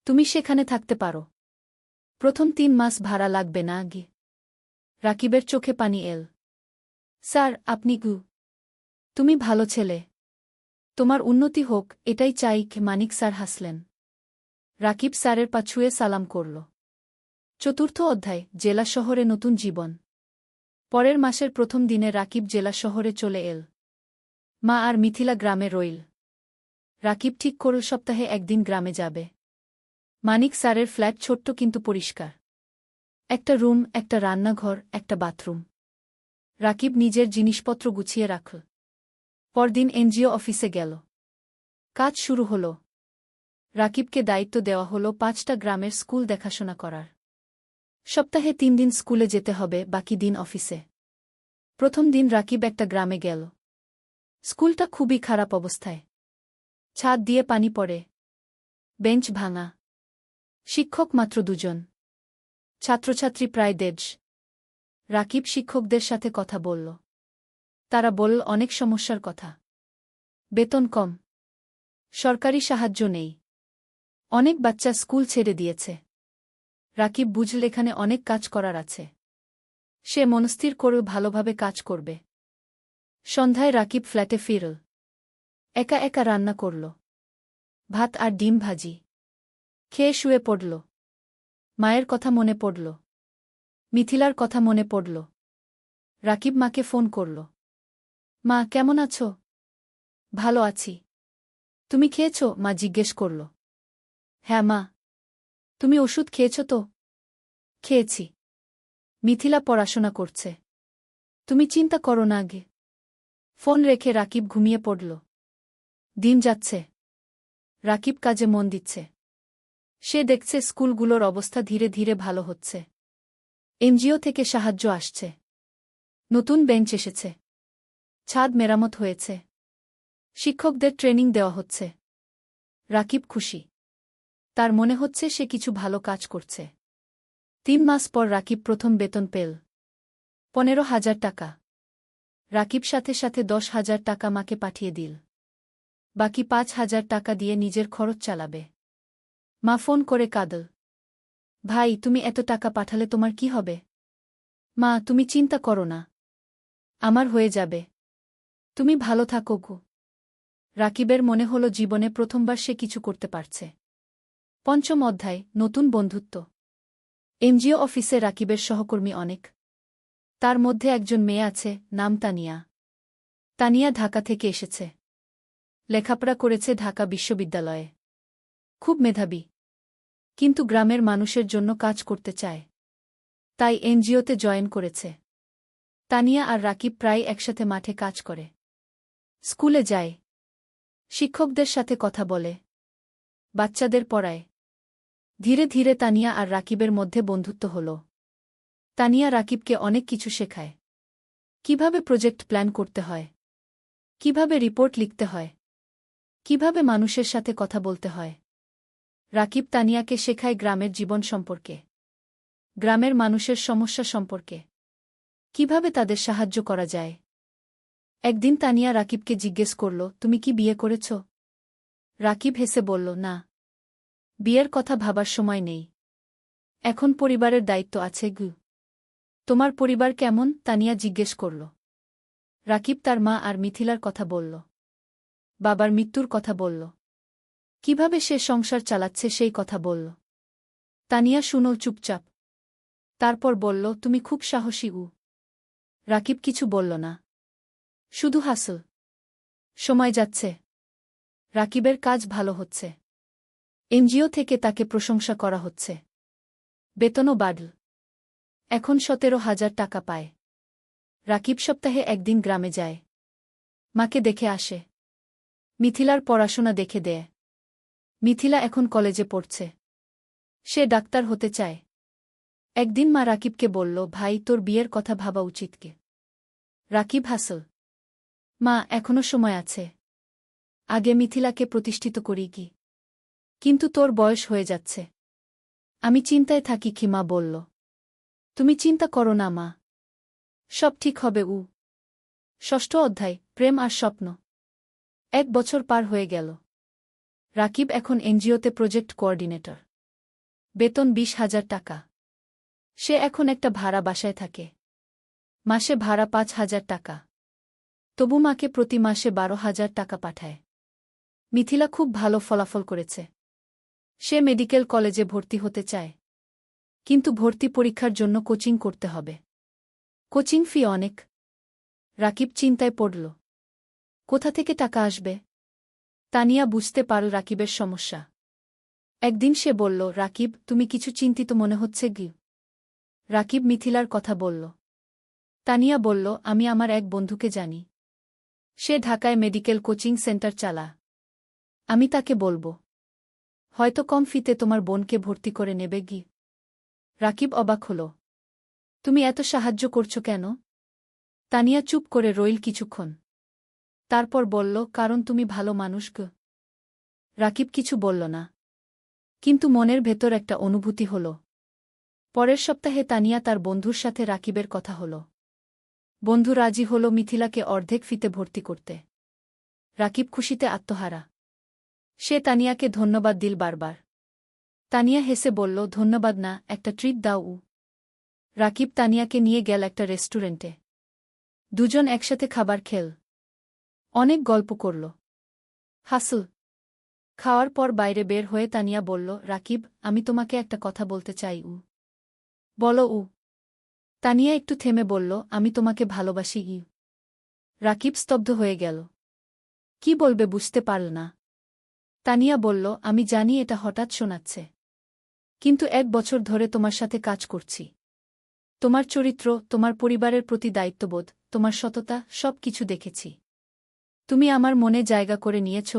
তুমি সেখানে থাকতে পারো, প্রথম ৩ মাস ভাড়া লাগবে না আগে। রাকিবের চোখে পানি এল। স্যার আপনি গু, তুমি ভালো ছেলে, তোমার উন্নতি হোক এটাই চাই। মানিক স্যার হাসলেন। রাকিব স্যারের পা ছুঁয়ে সালাম করল। চতুর্থ অধ্যায়, জেলা শহরে নতুন জীবন। পরের মাসের প্রথম দিনে রাকিব জেলা শহরে চলে এল। মা আর মিথিলা গ্রামে রইল। রাকিব ঠিক করল সপ্তাহে একদিন গ্রামে যাবে। মানিক স্যারের ফ্ল্যাট ছোট্ট কিন্তু পরিষ্কার, একটা রুম, একটা রান্নাঘর, একটা বাথরুম। রাকিব নিজের জিনিসপত্র গুছিয়ে রাখল। পরদিন এনজিও অফিসে গেল। কাজ শুরু হল। রাকিবকে দায়িত্ব দেওয়া হল ৫টা গ্রামের স্কুল দেখাশোনা করার। সপ্তাহে ৩ দিন স্কুলে যেতে হবে, বাকি দিন অফিসে। প্রথম দিন রাকিব একটা গ্রামে গেল। স্কুলটা খুবই খারাপ অবস্থায়, ছাদ দিয়ে পানি পড়ে, বেঞ্চ ভাঙা, শিক্ষক মাত্র ২ জন, ছাত্রছাত্রী প্রায় ১৫০। রাকিব শিক্ষকদের সাথে কথা বলল। তারা বলল অনেক সমস্যার কথা, বেতন কম, সরকারি সাহায্য নেই, অনেক বাচ্চা স্কুল ছেড়ে দিয়েছে। রাকিব বুঝল এখানে অনেক কাজ করার আছে। সে মনস্থির করে ভালোভাবে কাজ করবে। সন্ধ্যায় রাকিব ফ্ল্যাটে ফিরল। একা একা রান্না করল, ভাত আর ডিম ভাজি। খেয়ে শুয়ে পড়ল। মায়ের কথা মনে পড়ল, মিথিলার কথা মনে পড়ল। রাকিব মাকে ফোন করল। মা কেমন আছো? ভালো আছি, তুমি খেয়েছ? মা জিজ্ঞেস করল। হ্যাঁ মা, তুমি ওষুধ খেয়েছ তো? খেয়েছি। মিথিলা পড়াশোনা করছে, তুমি চিন্তা করো না আগে। ফোন রেখে রাকিব ঘুমিয়ে পড়ল। দিন যাচ্ছে, রাকিব কাজে মন দিচ্ছে। সে দেখছে স্কুলগুলোর অবস্থা ধীরে ধীরে ভালো হচ্ছে। এনজিও থেকে সাহায্য আসছে, নতুন বেঞ্চ এসেছে, ছাদ মেরামত হয়েছে, শিক্ষকদের ট্রেনিং দেওয়া হচ্ছে। রাকিব খুশি, তার মনে হচ্ছে সে কিছু ভালো কাজ করছে। ৩ মাস পর রাকিব প্রথম বেতন পেল, ১৫,০০০ টাকা। রাকিব সাথে সাথে ১০,০০০ টাকা মাকে পাঠিয়ে দিল। বাকি ৫,০০০ টাকা দিয়ে নিজের খরচ চালাবে। মা ফোন করে কাঁদল। ভাই তুমি এত টাকা পাঠালে তোমার কি হবে? মা তুমি চিন্তা করো না, আমার হয়ে যাবে, তুমি ভালো থাকো গো। রাকিবের মনে হল জীবনে প্রথমবার সে কিছু করতে পারছে। পঞ্চম অধ্যায়, নতুন বন্ধুত্ব। এনজিও অফিসে রাকিবের সহকর্মী অনেক। তার মধ্যে একজন মেয়ে আছে, নাম তানিয়া। তানিয়া ঢাকা থেকে এসেছে, লেখাপড়া করেছে ঢাকা বিশ্ববিদ্যালয়ে, খুব মেধাবী, কিন্তু গ্রামের মানুষের জন্য কাজ করতে চায়, তাই এনজিওতে জয়েন করেছে। তানিয়া আর রাকিব প্রায় একসাথে মাঠে কাজ করে, স্কুলে যায়, শিক্ষকদের সাথে কথা বলে, বাচ্চাদের পড়ায়। ধীরে ধীরে তানিয়া আর রাকিবের মধ্যে বন্ধুত্ব হল। তানিয়া রাকিবকে অনেক কিছু শেখায়, কিভাবে প্রজেক্ট প্ল্যান করতে হয়, কিভাবে রিপোর্ট লিখতে হয়, কিভাবে মানুষের সাথে কথা বলতে হয়। রাকিব তানিয়াকে শেখায় গ্রামের জীবন সম্পর্কে, গ্রামের মানুষের সমস্যা সম্পর্কে, কিভাবে তাদের সাহায্য করা যায়। একদিন তানিয়া রাকিবকে জিজ্ঞেস করল, তুমি কি বিয়ে করেছ? রাকিব হেসে বলল, না, বিয়ের কথা ভাবার সময় নেই, এখন পরিবারের দায়িত্ব আছে গু। তোমার পরিবার কেমন? তানিয়া জিজ্ঞেস করল। রাকিব তার মা আর মিথিলার কথা বলল, বাবার মৃত্যুর কথা বলল, কিভাবে সে সংসার চালাচ্ছে সেই কথা বলল। তানিয়া শুনল চুপচাপ। তারপর বলল, তুমি খুব সাহসী। রাকিব কিছু বলল না, শুধু হাসল। সময় যাচ্ছে, রাকিবের কাজ ভালো হচ্ছে, এনজিও থেকে তাকে প্রশংসা করা হচ্ছে, বেতনও বাড়ল। এখন 17,000 টাকা পায়। রাকিব সপ্তাহে একদিন গ্রামে যায়, মাকে দেখে আসে, মিথিলার পড়াশোনা দেখে দেয়। মিথিলা এখন কলেজে পড়ছে, সে ডাক্তার হতে চায়। একদিন মা রাকিবকে বলল, ভাই, তোর বিয়ের কথা ভাবা উচিত কি? রাকিব হাসল, মা, এখনো সময় আছে, আগে মিথিলাকে প্রতিষ্ঠিত করি কি। কিন্তু তোর বয়স হয়ে যাচ্ছে। আমি চিন্তায় থাকি কি, মা বলল। তুমি চিন্তা করো না মা, সব ঠিক হবে। ষষ্ঠ অধ্যায়, প্রেম আর স্বপ্ন। 1 বছর পার হয়ে গেল। রাকিব এখন এনজিওতে প্রজেক্ট কোঅর্ডিনেটর, বেতন 20,000 টাকা। সে এখন একটা ভাড়া বাসায় থাকে, মাসে ভাড়া 5,000 টাকা। তবু মাকে প্রতি মাসে 12,000 টাকা পাঠায়। মিথিলা খুব ভালো ফলাফল করেছে, সে মেডিকেল কলেজে ভর্তি হতে চায়। কিন্তু ভর্তি পরীক্ষার জন্য কোচিং করতে হবে, কোচিং ফি অনেক। রাকিব চিন্তায় পড়ল, কোথা থেকে টাকা আসবে। তানিয়া বুঝতে পারল রাকিবের সমস্যা। একদিন সে বলল, রাকিব, তুমি কিছু চিন্তিত মনে হচ্ছে কি? রাকিব মিথিলার কথা বলল। তানিয়া বলল, আমি আমার এক বন্ধুকে জানি, সে ঢাকায় মেডিকেল কোচিং সেন্টার চালা। আমি তাকে বলবো, হয়তো কম ফিতে তোমার বোনকে ভর্তি করে নেবে গি। রাকিব অবাক হল, তুমি এত সাহায্য করছো কেন? তানিয়া চুপ করে রইল কিছুক্ষণ, তারপর বলল, কারণ তুমি ভালো মানুষ গো। রাকিব কিছু বলল না, কিন্তু মনের ভেতর একটা অনুভূতি হল। পরের সপ্তাহে তানিয়া তার বন্ধুর সাথে রাকিবের কথা হল। বন্ধু রাজি হল মিথিলাকে অর্ধেক ফিতে ভর্তি করতে। রাকিব খুশিতে আত্মহারা। সে তানিয়াকে ধন্যবাদ দিল বারবার। তানিয়া হেসে বলল, ধন্যবাদ না, একটা ট্রিট দাও। রাকিব তানিয়াকে নিয়ে গেল একটা রেস্টুরেন্টে। দুজন একসাথে খাবার খেল, অনেক গল্প করল, হাসল। খাওয়ার পর বাইরে বের হয়ে তানিয়া বলল, রাকিব, আমি তোমাকে একটা কথা বলতে চাই। বলো। তানিয়া একটু থেমে বলল, আমি তোমাকে ভালোবাসি। রাকিব স্তব্ধ হয়ে গেল, কি বলবে বুঝতে পারল না। তানিয়া বলল, আমি জানি এটা হঠাৎ শোনাচ্ছে, কিন্তু 1 বছর ধরে তোমার সাথে কাজ করছি। তোমার চরিত্র, তোমার পরিবারের প্রতি দায়িত্ববোধ, তোমার সততা, সব কিছু দেখেছি। তুমি আমার মনে জায়গা করে নিয়েছ।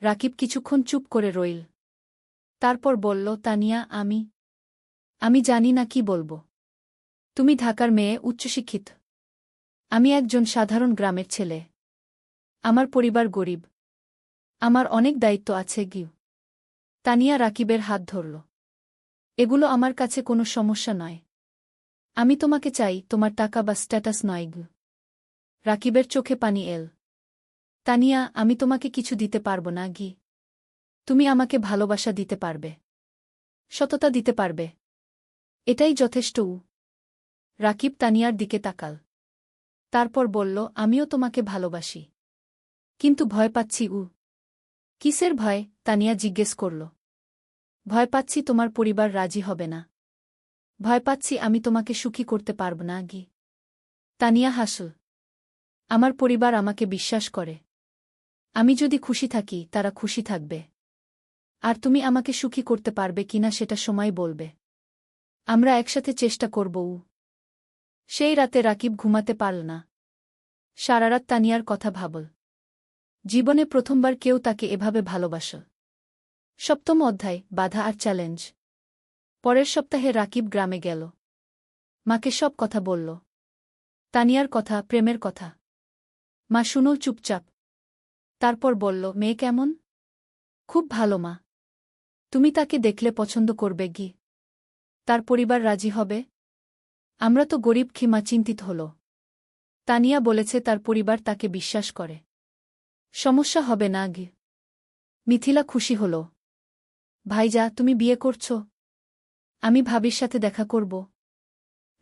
রাকিব কিছুক্ষণ চুপ করে রইল, তারপর বলল, তানিয়া, আমি জানি না কি বলবো। তুমি ঢাকার মেয়ে, উচ্চশিক্ষিত। আমি একজন সাধারণ গ্রামের ছেলে। আমার পরিবার গরিব, আমার অনেক দায়িত্ব আছে গিউ। তানিয়া রাকিবের হাত ধরল। এগুলো আমার কাছে কোনো সমস্যা নয়। আমি তোমাকে চাই, তোমার টাকা বা স্ট্যাটাস নয় গিউ। রাকিবের চোখে পানি এল। তানিয়া, আমি তোমাকে কিছু দিতে পারব না গি। তুমি আমাকে ভালোবাসা দিতে পারবে, সততা দিতে পারবে, এটাই যথেষ্ট। রাকিব তানিয়ার দিকে তাকাল, তারপর বলল, আমিও তোমাকে ভালোবাসি, কিন্তু ভয় পাচ্ছি। কিসের ভয়? তানিয়া জিজ্ঞেস করল। ভয় পাচ্ছি তোমার পরিবার রাজি হবে না। ভয় পাচ্ছি আমি তোমাকে সুখী করতে পারব না গি। তানিয়া হাসল। আমার পরিবার আমাকে বিশ্বাস করে। আমি যদি খুশি থাকি, তারা খুশি থাকবে। আর তুমি আমাকে সুখী করতে পারবে কিনা সেটা সময় বলবে। আমরা একসাথে চেষ্টা করব। সেই রাতে রাকিব ঘুমাতে পারল না। সারারাত তানিয়ার কথা ভাবল। জীবনে প্রথমবার কেউ তাকে এভাবে ভালোবাসল। 7ম অধ্যায়, বাধা আর চ্যালেঞ্জ। পরের সপ্তাহে রাকিব গ্রামে গেল। মাকে সব কথা বলল, তানিয়ার কথা, প্রেমের কথা। মা শুনল চুপচাপ। তারপর বলল, মেয়ে কেমন? খুব ভালো মা। তুমি তাকে দেখলে পছন্দ করবে গি। তার পরিবার রাজি হবে? আমরা তো গরিব, মা চিন্তিত হল। তানিয়া বলেছে তার পরিবার তাকে বিশ্বাস করে, সমস্যা হবে না গি। মিথিলা খুশি হল। ভাইজা, তুমি বিয়ে করছ? আমি ভাবির সাথে দেখা করব।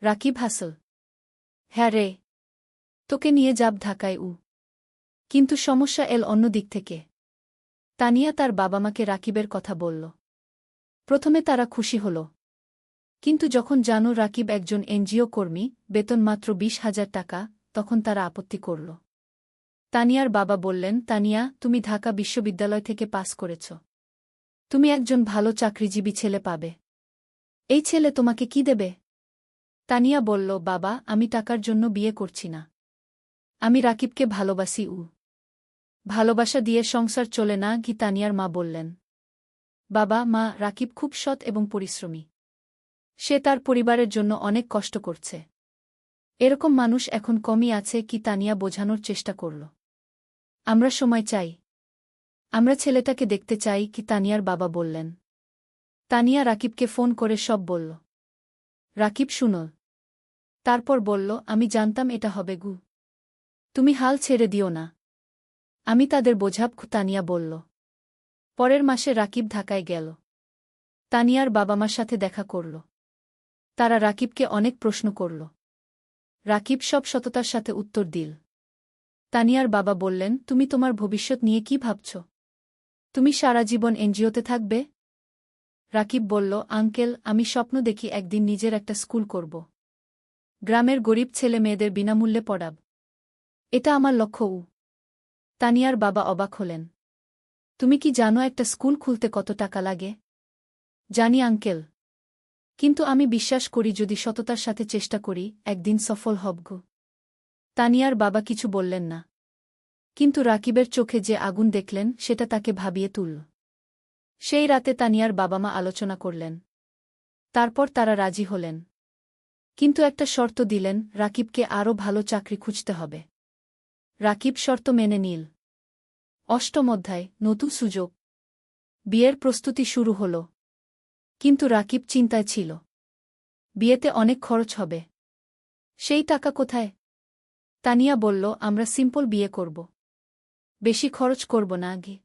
রাকিব হাসল। হ্যাঁ রে, তোকে নিয়ে যাব ঢাকায়। কিন্তু সমস্যা এল অন্য দিক থেকে। তানিয়া তার বাবা মাকে রাকিবের কথা বলল। প্রথমে তারা খুশি হল, কিন্তু যখন জানো রাকিব একজন এনজিও কর্মী, বেতন মাত্র 20,000 টাকা, তখন তারা আপত্তি করল। তানিয়ার বাবা বললেন, তানিয়া, তুমি ঢাকা বিশ্ববিদ্যালয় থেকে পাস করেছ। তুমি একজন ভালো চাকরিজীবী ছেলে পাবে। এই ছেলে তোমাকে কি দেবে? তানিয়া বলল, বাবা, আমি টাকার জন্য বিয়ে করছি না। আমি রাকিবকে ভালোবাসি। ভালোবাসা দিয়ে সংসার চলে না কি? তানিয়ার মা বললেন। বাবা, মা, রাকিব খুব সৎ এবং পরিশ্রমী। সে তার পরিবারের জন্য অনেক কষ্ট করছে। এরকম মানুষ এখন কমই আছে কি? তানিয়া বোঝানোর চেষ্টা করল। আমরা সময় চাই। আমরা ছেলেটাকে দেখতে চাই কি? তানিয়ার বাবা বললেন। তানিয়া রাকিবকে ফোন করে সব বলল। রাকিব শুনল। তারপর বলল, আমি জানতাম এটা হবে গু। তুমি হাল ছেড়ে দিও না। আমি তাদের বোঝাব। তানিয়া বলল। পরের মাসে রাকিব ঢাকায় গেল। তানিয়ার বাবা মার সাথে দেখা করল। তারা রাকিবকে অনেক প্রশ্ন করল। রাকিব সব সততার সাথে উত্তর দিল। তানিয়ার বাবা বললেন, তুমি তোমার ভবিষ্যৎ নিয়ে কি ভাবছ? তুমি সারা জীবন এনজিওতে থাকবে? রাকিব বলল, আঙ্কেল, আমি স্বপ্ন দেখি একদিন নিজের একটা স্কুল করব। গ্রামের গরিব ছেলে মেয়েদের বিনামূল্যে পড়াব। এটা আমার লক্ষ্য। তানিয়ার বাবা অবাক হলেন। তুমি কি জানো একটা স্কুল খুলতে কত টাকা লাগে? জানি আঙ্কেল। কিন্তু আমি বিশ্বাস করি যদি সততার সাথে চেষ্টা করি, একদিন সফল হব। তানিয়ার বাবা কিছু বললেন না। কিন্তু রাকিবের চোখে যে আগুন দেখলেন সেটা তাকে ভাবিয়ে তুলল। সেই রাতে তানিয়ার বাবা মা আলোচনা করলেন। তারপর তারা রাজি হলেন। কিন্তু একটা শর্ত দিলেন, রাকিবকে আরও ভালো চাকরি খুঁজতে হবে। রাকিব শর্ত মেনে নিল। অষ্টম অধ্যায়, নতুন সুযোগ। বিয়ের প্রস্তুতি শুরু হল। কিন্তু রাকিব চিন্তায় ছিল। বিয়েতে অনেক খরচ হবে। সেই টাকা কোথায়? তানিয়া বলল, আমরা সিম্পল বিয়ে করব। বেশি খরচ করব না আগে।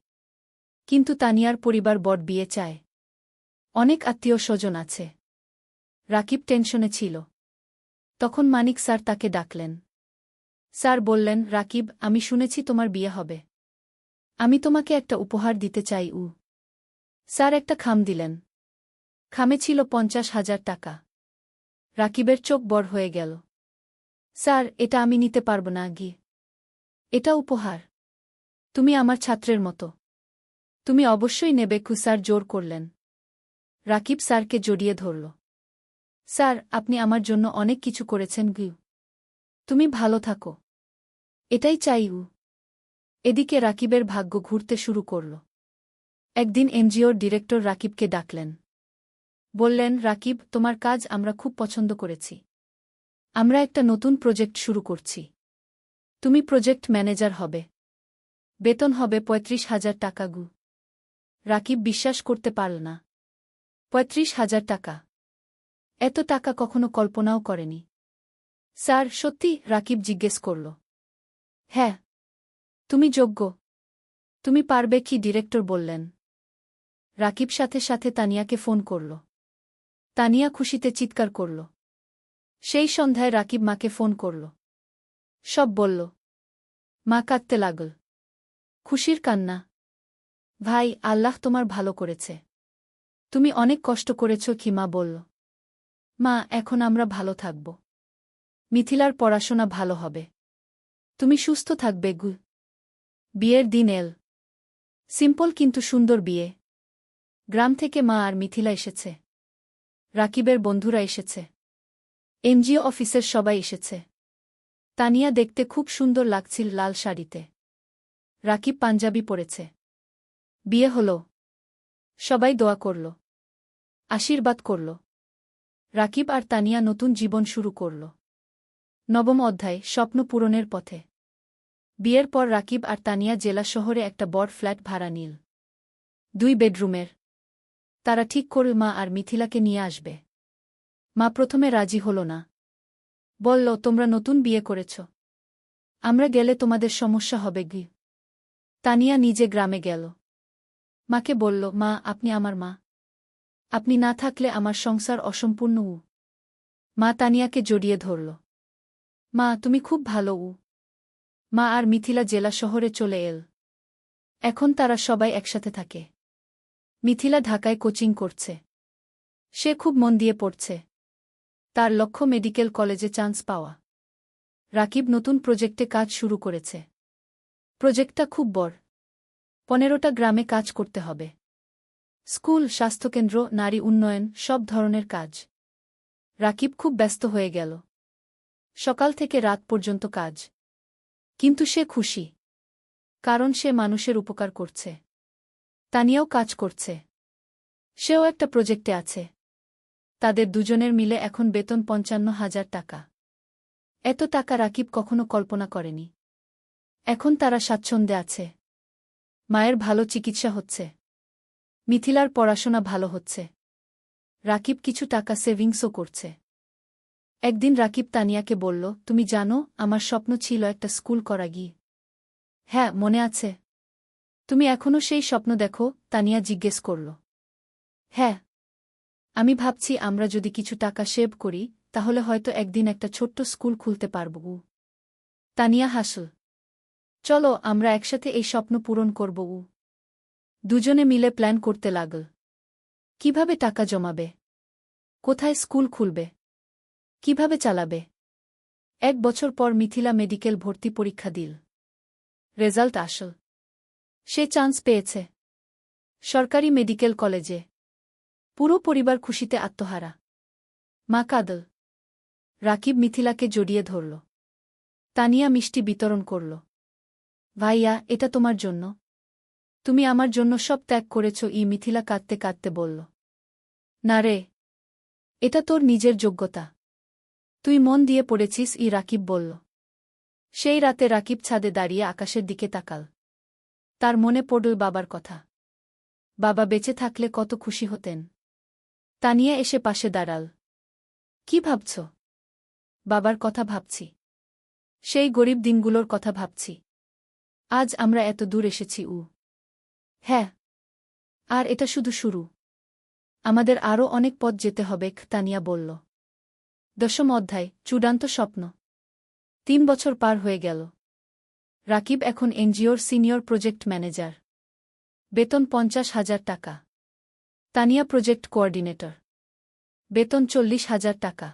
কিন্তু তানিয়ার পরিবার বড় বিয়ে চায়। অনেক আত্মীয় স্বজন আছে। রাকিব টেনশনে ছিল। তখন মানিক স্যার তাকে ডাকলেন। স্যার বললেন, রাকিব, আমি শুনেছি তোমার বিয়ে হবে। আমি তোমাকে একটা উপহার দিতে চাই। স্যার একটা খাম দিলেন। খামে ছিল 50,000 টাকা। রাকিবের চোখ বড় হয়ে গেল। স্যার, এটা আমি নিতে পারব না গিয়ে। এটা উপহার। তুমি আমার ছাত্রের মতো। তুমি অবশ্যই নেবে। স্যার জোর করলেন। রাকিব স্যারকে জড়িয়ে ধরল। স্যার, আপনি আমার জন্য অনেক কিছু করেছেন। তুমি ভালো থাকো। এটাই চাই। এদিকে রাকিবের ভাগ্য ঘুরতে শুরু করল। একদিন এনজিওর ডিরেক্টর রাকিবকে ডাকলেন। বললেন, রাকিব, তোমার কাজ আমরা খুব পছন্দ করেছি। আমরা একটা নতুন প্রজেক্ট শুরু করছি। তুমি প্রজেক্ট ম্যানেজার হবে। বেতন হবে 35,000 টাকা। রাকিব বিশ্বাস করতে পারল না। 35,000 টাকা! এত টাকা কখনো কল্পনাও করেনি। স্যার, সত্যি? রাকিব জিজ্ঞেস করল। হ্যাঁ। তুমি যোগ্য। তুমি পারবে কি? ডিরেক্টর বললেন। রাকিব সাথে সাথে তানিয়াকে ফোন করল। তানিয়া খুশিতে চিৎকার করল। সেই সন্ধ্যায় রাকিব মাকে ফোন করল। সব বলল। মা কাঁদতে লাগল। খুশির কান্না। ভাই, আল্লাহ তোমার ভালো করেছে। তুমি অনেক কষ্ট করেছ কি? মা বলল। মা, এখন আমরা ভালো থাকব। মিথিলার পড়াশোনা ভালো হবে। তুমি সুস্থ থাকবে। বিয়ের দিন এল। সিম্পল কিন্তু সুন্দর বিয়ে। গ্রাম থেকে মা আর মিথিলা এসেছে। রাকিবের বন্ধুরা এসেছে। এনজিও অফিসের সবাই এসেছে। তানিয়া দেখতে খুব সুন্দর লাগছিল লাল শাড়িতে। রাকিব পাঞ্জাবি পরেছে। বিয়ে হল। সবাই দোয়া করল। আশীর্বাদ করল। রাকিব আর তানিয়া নতুন জীবন শুরু করল। নবম অধ্যায়, স্বপ্ন পূরণের পথে। বিয়ের পর রাকিব আর তানিয়া জেলা শহরে একটা বড় ফ্ল্যাট ভাড়া নিল। 2 বেডরুমের। তারা ঠিক করল মা আর মিথিলাকে নিয়ে আসবে। মা প্রথমে রাজি হল না। বলল, তোমরা নতুন বিয়ে করেছ। আমরা গেলে তোমাদের সমস্যা হবে। তানিয়া নিজে গ্রামে গেল। মাকে বলল, মা, আপনি আমার মা। আপনি না থাকলে আমার সংসার অসম্পূর্ণ। মা তানিয়াকে জড়িয়ে ধরল। মা, তুমি খুব ভালো। মা আর মিথিলা জেলা শহরে চলে এল। এখন তারা সবাই একসাথে থাকে। মিথিলা ঢাকায় কোচিং করছে। সে খুব মন দিয়ে পড়ছে। তার লক্ষ্য মেডিকেল কলেজে চান্স পাওয়া। রাকিব নতুন প্রজেক্টে কাজ শুরু করেছে। প্রজেক্টটা খুব বড়। 15টা গ্রামে কাজ করতে হবে। স্কুল, স্বাস্থ্যকেন্দ্র, নারী উন্নয়ন, সব ধরনের কাজ। রাকিব খুব ব্যস্ত হয়ে গেল। সকাল থেকে রাত পর্যন্ত কাজ। কিন্তু সে খুশি। কারণ সে মানুষের উপকার করছে। তানিয়াও কাজ করছে। সেও একটা প্রজেক্টে আছে। তাদের দুজনের মিলে এখন বেতন 55,000 টাকা। এত টাকা রাকিব কখনো কল্পনা করেনি। এখন তারা স্বাচ্ছন্দ্যে আছে। মায়ের ভালো চিকিৎসা হচ্ছে। মিথিলার পড়াশোনা ভালো হচ্ছে। রাকিব কিছু টাকা সেভিংসও করছে। একদিন রাকিব তানিয়াকে বলল, তুমি জানো, আমার স্বপ্ন ছিল একটা স্কুল করা গিয়ে। হ্যাঁ, মনে আছে। তুমি এখনও সেই স্বপ্ন দেখো? তানিয়া জিজ্ঞেস করল। হ্যাঁ। আমি ভাবছি আমরা যদি কিছু টাকা সেভ করি, তাহলে হয়তো একদিন একটা ছোট্ট স্কুল খুলতে পারব। তানিয়া হাসল। চলো, আমরা একসাথে এই স্বপ্ন পূরণ করব। দুজনে মিলে প্ল্যান করতে লাগল। কিভাবে টাকা জমাবে? কোথায় স্কুল খুলবে? কিভাবে চালাবে? 1 বছর পর মিথিলা মেডিকেল ভর্তি পরীক্ষা দিল। রেজাল্ট আসল। সে চান্স পেয়েছে সরকারি মেডিকেল কলেজে। পুরো পরিবার খুশিতে আত্মহারা। মা কাঁদল। রাকিব মিথিলাকে জড়িয়ে ধরল। তানিয়া মিষ্টি বিতরণ করল। ভাইয়া, এটা তোমার জন্য। তুমি আমার জন্য সব ত্যাগ করেছ। মিথিলা কাঁদতে কাঁদতে বলল। না রে, এটা তোর নিজের যোগ্যতা। তুই মন দিয়ে পড়েছিস। রাকিব বলল। সেই রাতে রাকিব ছাদে দাঁড়িয়ে আকাশের দিকে তাকাল। তার মনে পড়ল বাবার কথা। বাবা বেঁচে থাকলে কত খুশি হতেন। তানিয়া এসে পাশে দাঁড়াল। কি ভাবছ? বাবার কথা ভাবছি। সেই গরিব দিনগুলোর কথা ভাবছি। আজ আমরা এত দূর এসেছি। হ্যাঁ। আর এটা শুধু শুরু। আমাদের আরও অনেক পথ যেতে হবে। তানিয়া বলল। 10ম অধ্যায়, চূড়ান্ত স্বপ্ন। 3 বছর পার হয়ে গেল। রাকিব এখন এনজিওর সিনিয়র প্রজেক্ট ম্যানেজার। বেতন 50,000 টাকা। Tania project coordinator. বেতন 40,000 টাকা।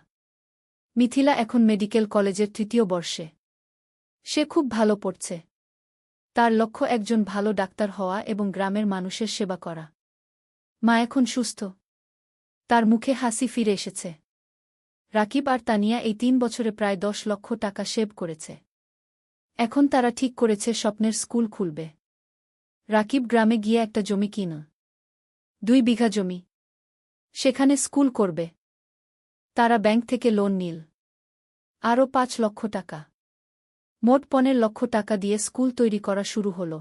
মিথিলা এখন মেডিকেল কলেজের 3য় বর্ষে। সে খুব ভালো পড়ছে। তার লক্ষ্য একজন ভালো ডাক্তার হওয়া এবং গ্রামের মানুষের সেবা করা। মা এখন সুস্থ। তার মুখে হাসি ফিরে এসেছে। রাকিব আর তানিয়া এই 3 বছরে প্রায় 10 লক্ষ টাকা সেভ করেছে। এখন তারা ঠিক করেছে স্বপ্নের স্কুল খুলবে। রাকিব গ্রামে গিয়ে একটা জমি কিনল। 2 বিঘা জমি। সেখানে স্কুল করবে। তারা ব্যাংক থেকে লোন নিল। আরও 5 লক্ষ টাকা। মোট 15 লক্ষ টাকা দিয়ে স্কুল তৈরি করা শুরু হল।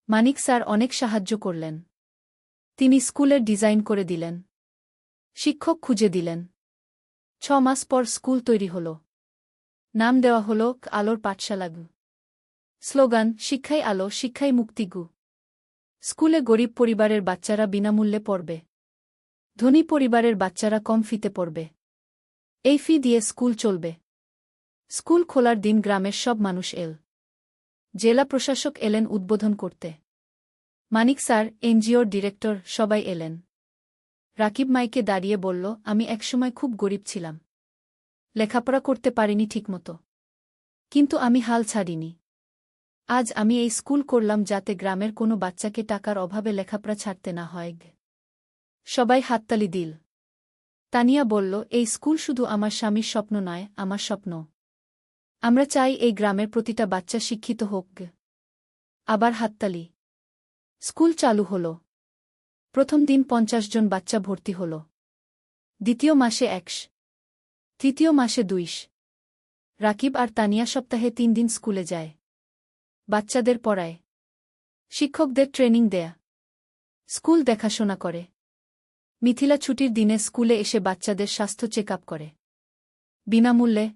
মানিক স্যার অনেক সাহায্য করলেন। তিনি স্কুলের ডিজাইন করে দিলেন। শিক্ষক খুঁজে দিলেন। 6 মাস পর স্কুল তৈরি হল। নাম দেওয়া হল আলোর পাঠশালা। স্লোগান, শিক্ষাই আলো, শিক্ষাই মুক্তি। স্কুলে গরিব পরিবারের বাচ্চারা বিনামূল্যে পড়বে। ধনী পরিবারের বাচ্চারা কম ফিতে পড়বে। এই ফি দিয়ে স্কুল চলবে। স্কুল খোলার দিন গ্রামের সব মানুষ এল। জেলা প্রশাসক এলেন উদ্বোধন করতে। মানিক স্যার, এনজিওর ডিরেক্টর, সবাই এলেন। রাকিব মাইকে দাঁড়িয়ে বলল, আমি একসময় খুব গরিব ছিলাম। লেখাপড়া করতে পারিনি ঠিকমতো। কিন্তু আমি হাল ছাড়িনি। আজ আমি এই স্কুল করলাম যাতে গ্রামের কোনো বাচ্চাকে টাকার অভাবে লেখাপড়া ছাড়তে না হয়। সবাই হাততালি দিল। তানিয়া বলল, এই স্কুল শুধু আমার স্বামীর স্বপ্ন নয়, আমার স্বপ্ন। আমরা চাই এই গ্রামের প্রতিটা বাচ্চা শিক্ষিত হোক। আবার হাততালি। স্কুল চালু হল। প্রথম দিন 50 জন বাচ্চা ভর্তি হল। দ্বিতীয় মাসে 100। তৃতীয় মাসে 200। রাকিব আর তানিয়া সপ্তাহে 3 দিন স্কুলে যায়। বাচ্চাদের পড়ায়। শিক্ষকদের ট্রেনিং দেয়া। স্কুল দেখাশোনা করে। মিথিলা ছুটির দিনে স্কুলে এসে বাচ্চাদের স্বাস্থ্য চেক আপ করে। বিনামূল্যে।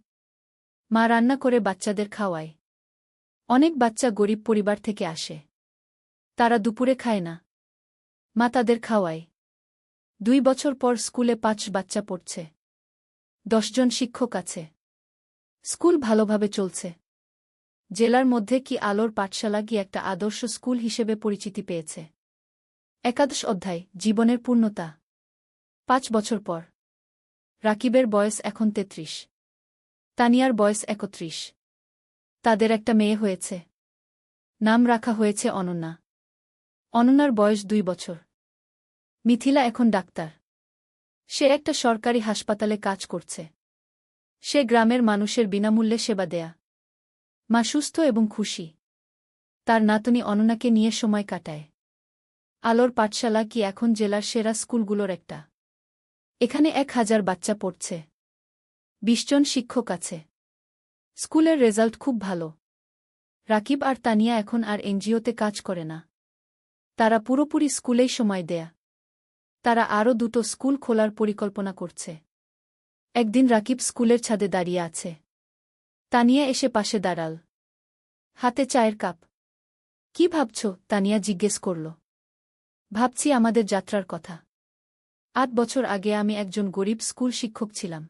মা রান্না করে বাচ্চাদের খাওয়ায়। অনেক বাচ্চা গরিব পরিবার থেকে আসে। তারা দুপুরে খায় না। মা তাদের খাওয়ায়। 2 বছর পর স্কুলে 5 বাচ্চা পড়ছে। 10 জন শিক্ষক আছে। স্কুল ভালোভাবে চলছে। জেলার মধ্যে কি আলোর পাঠশালা কি একটা আদর্শ স্কুল হিসেবে পরিচিতি পেয়েছে। 11 অধ্যায়, জীবনের পূর্ণতা। 5 বছর পর রাকিবের বয়স এখন ৩৩। তানিয়ার বয়স ৩১। তাদের একটা মেয়ে হয়েছে। নাম রাখা হয়েছে অনন্যা। অনন্যার বয়স ২ বছর। মিথিলা এখন ডাক্তার। সে একটা সরকারি হাসপাতালে কাজ করছে। সে গ্রামের মানুষের বিনামূল্যে সেবা দেয়া। মা সুস্থ এবং খুশি। তার নাতনি অনন্যাকে নিয়ে সময় কাটায়। আলোর পাঠশালা কি এখন জেলার সেরা স্কুলগুলোর একটা। এখানে ১,০০০ বাচ্চা পড়ছে। ২০ জন শিক্ষক আছে। স্কুলের রেজাল্ট খুব ভালো। রাকিব আর তানিয়া এখন আর এনজিওতে কাজ করে না। তারা পুরোপুরি স্কুলেই সময় দেয়া। তারা আরও ২টো স্কুল খোলার পরিকল্পনা করছে। একদিন রাকিব স্কুলের ছাদে দাঁড়িয়ে আছে। তানিয়া এসে পাশে দাঁড়াল। হাতে চায়ের কাপ। কি ভাবছ? তানিয়া জিজ্ঞেস করল। ভাবছি আমাদের যাত্রার কথা। ৮ বছর আগে আমি একজন গরিব স্কুল শিক্ষক ছিলাম।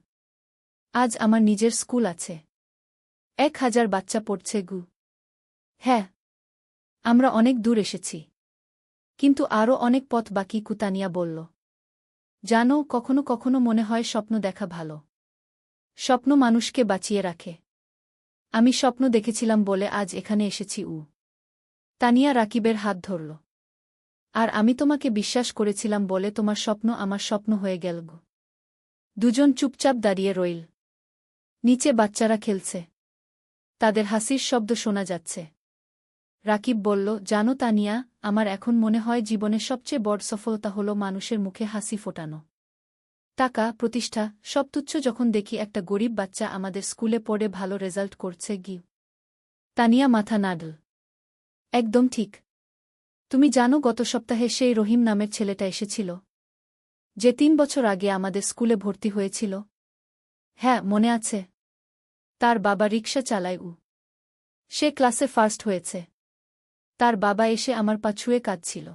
আজ আমার নিজের স্কুল আছে। ১,০০০ বাচ্চা পড়ছে গু। হ্যাঁ, আমরা অনেক দূর এসেছি। কিন্তু আরও অনেক পথ বাকি, তানিয়া বলল। জানো, কখনো কখনো মনে হয় স্বপ্ন দেখা ভালো। স্বপ্ন মানুষকে বাঁচিয়ে রাখে। আমি স্বপ্ন দেখেছিলাম বলে আজ এখানে এসেছি। তানিয়া রাকিবের হাত ধরল। আর আমি তোমাকে বিশ্বাস করেছিলাম বলে তোমার স্বপ্ন আমার স্বপ্ন হয়ে গেল। দুজন চুপচাপ দাঁড়িয়ে রইল। নিচে বাচ্চারা খেলছে। তাদের হাসির শব্দ শোনা যাচ্ছে। রাকিব বলল, জানো তানিয়া, আমার এখন মনে হয় জীবনের সবচেয়ে বড় সফলতা হলো মানুষের মুখে হাসি ফোটানো। টাকা, প্রতিষ্ঠা সব তুচ্ছ যখন দেখি একটা গরিব বাচ্চা আমাদের স্কুলে পড়ে ভালো রেজাল্ট করছে। তানিয়া মাথা নাড়ল। একদম ঠিক। তুমি জানো, গত সপ্তাহে সেই রহিম নামের ছেলেটা এসেছিল, যে ৩ বছর আগে আমাদের স্কুলে ভর্তি হয়েছিল? হ্যাঁ, মনে আছে। তার বাবা রিকশা চালায়। সে ক্লাসে ফার্স্ট হয়েছে। তার বাবা এসে আমার পা ছুঁয়ে কাঁদছিল।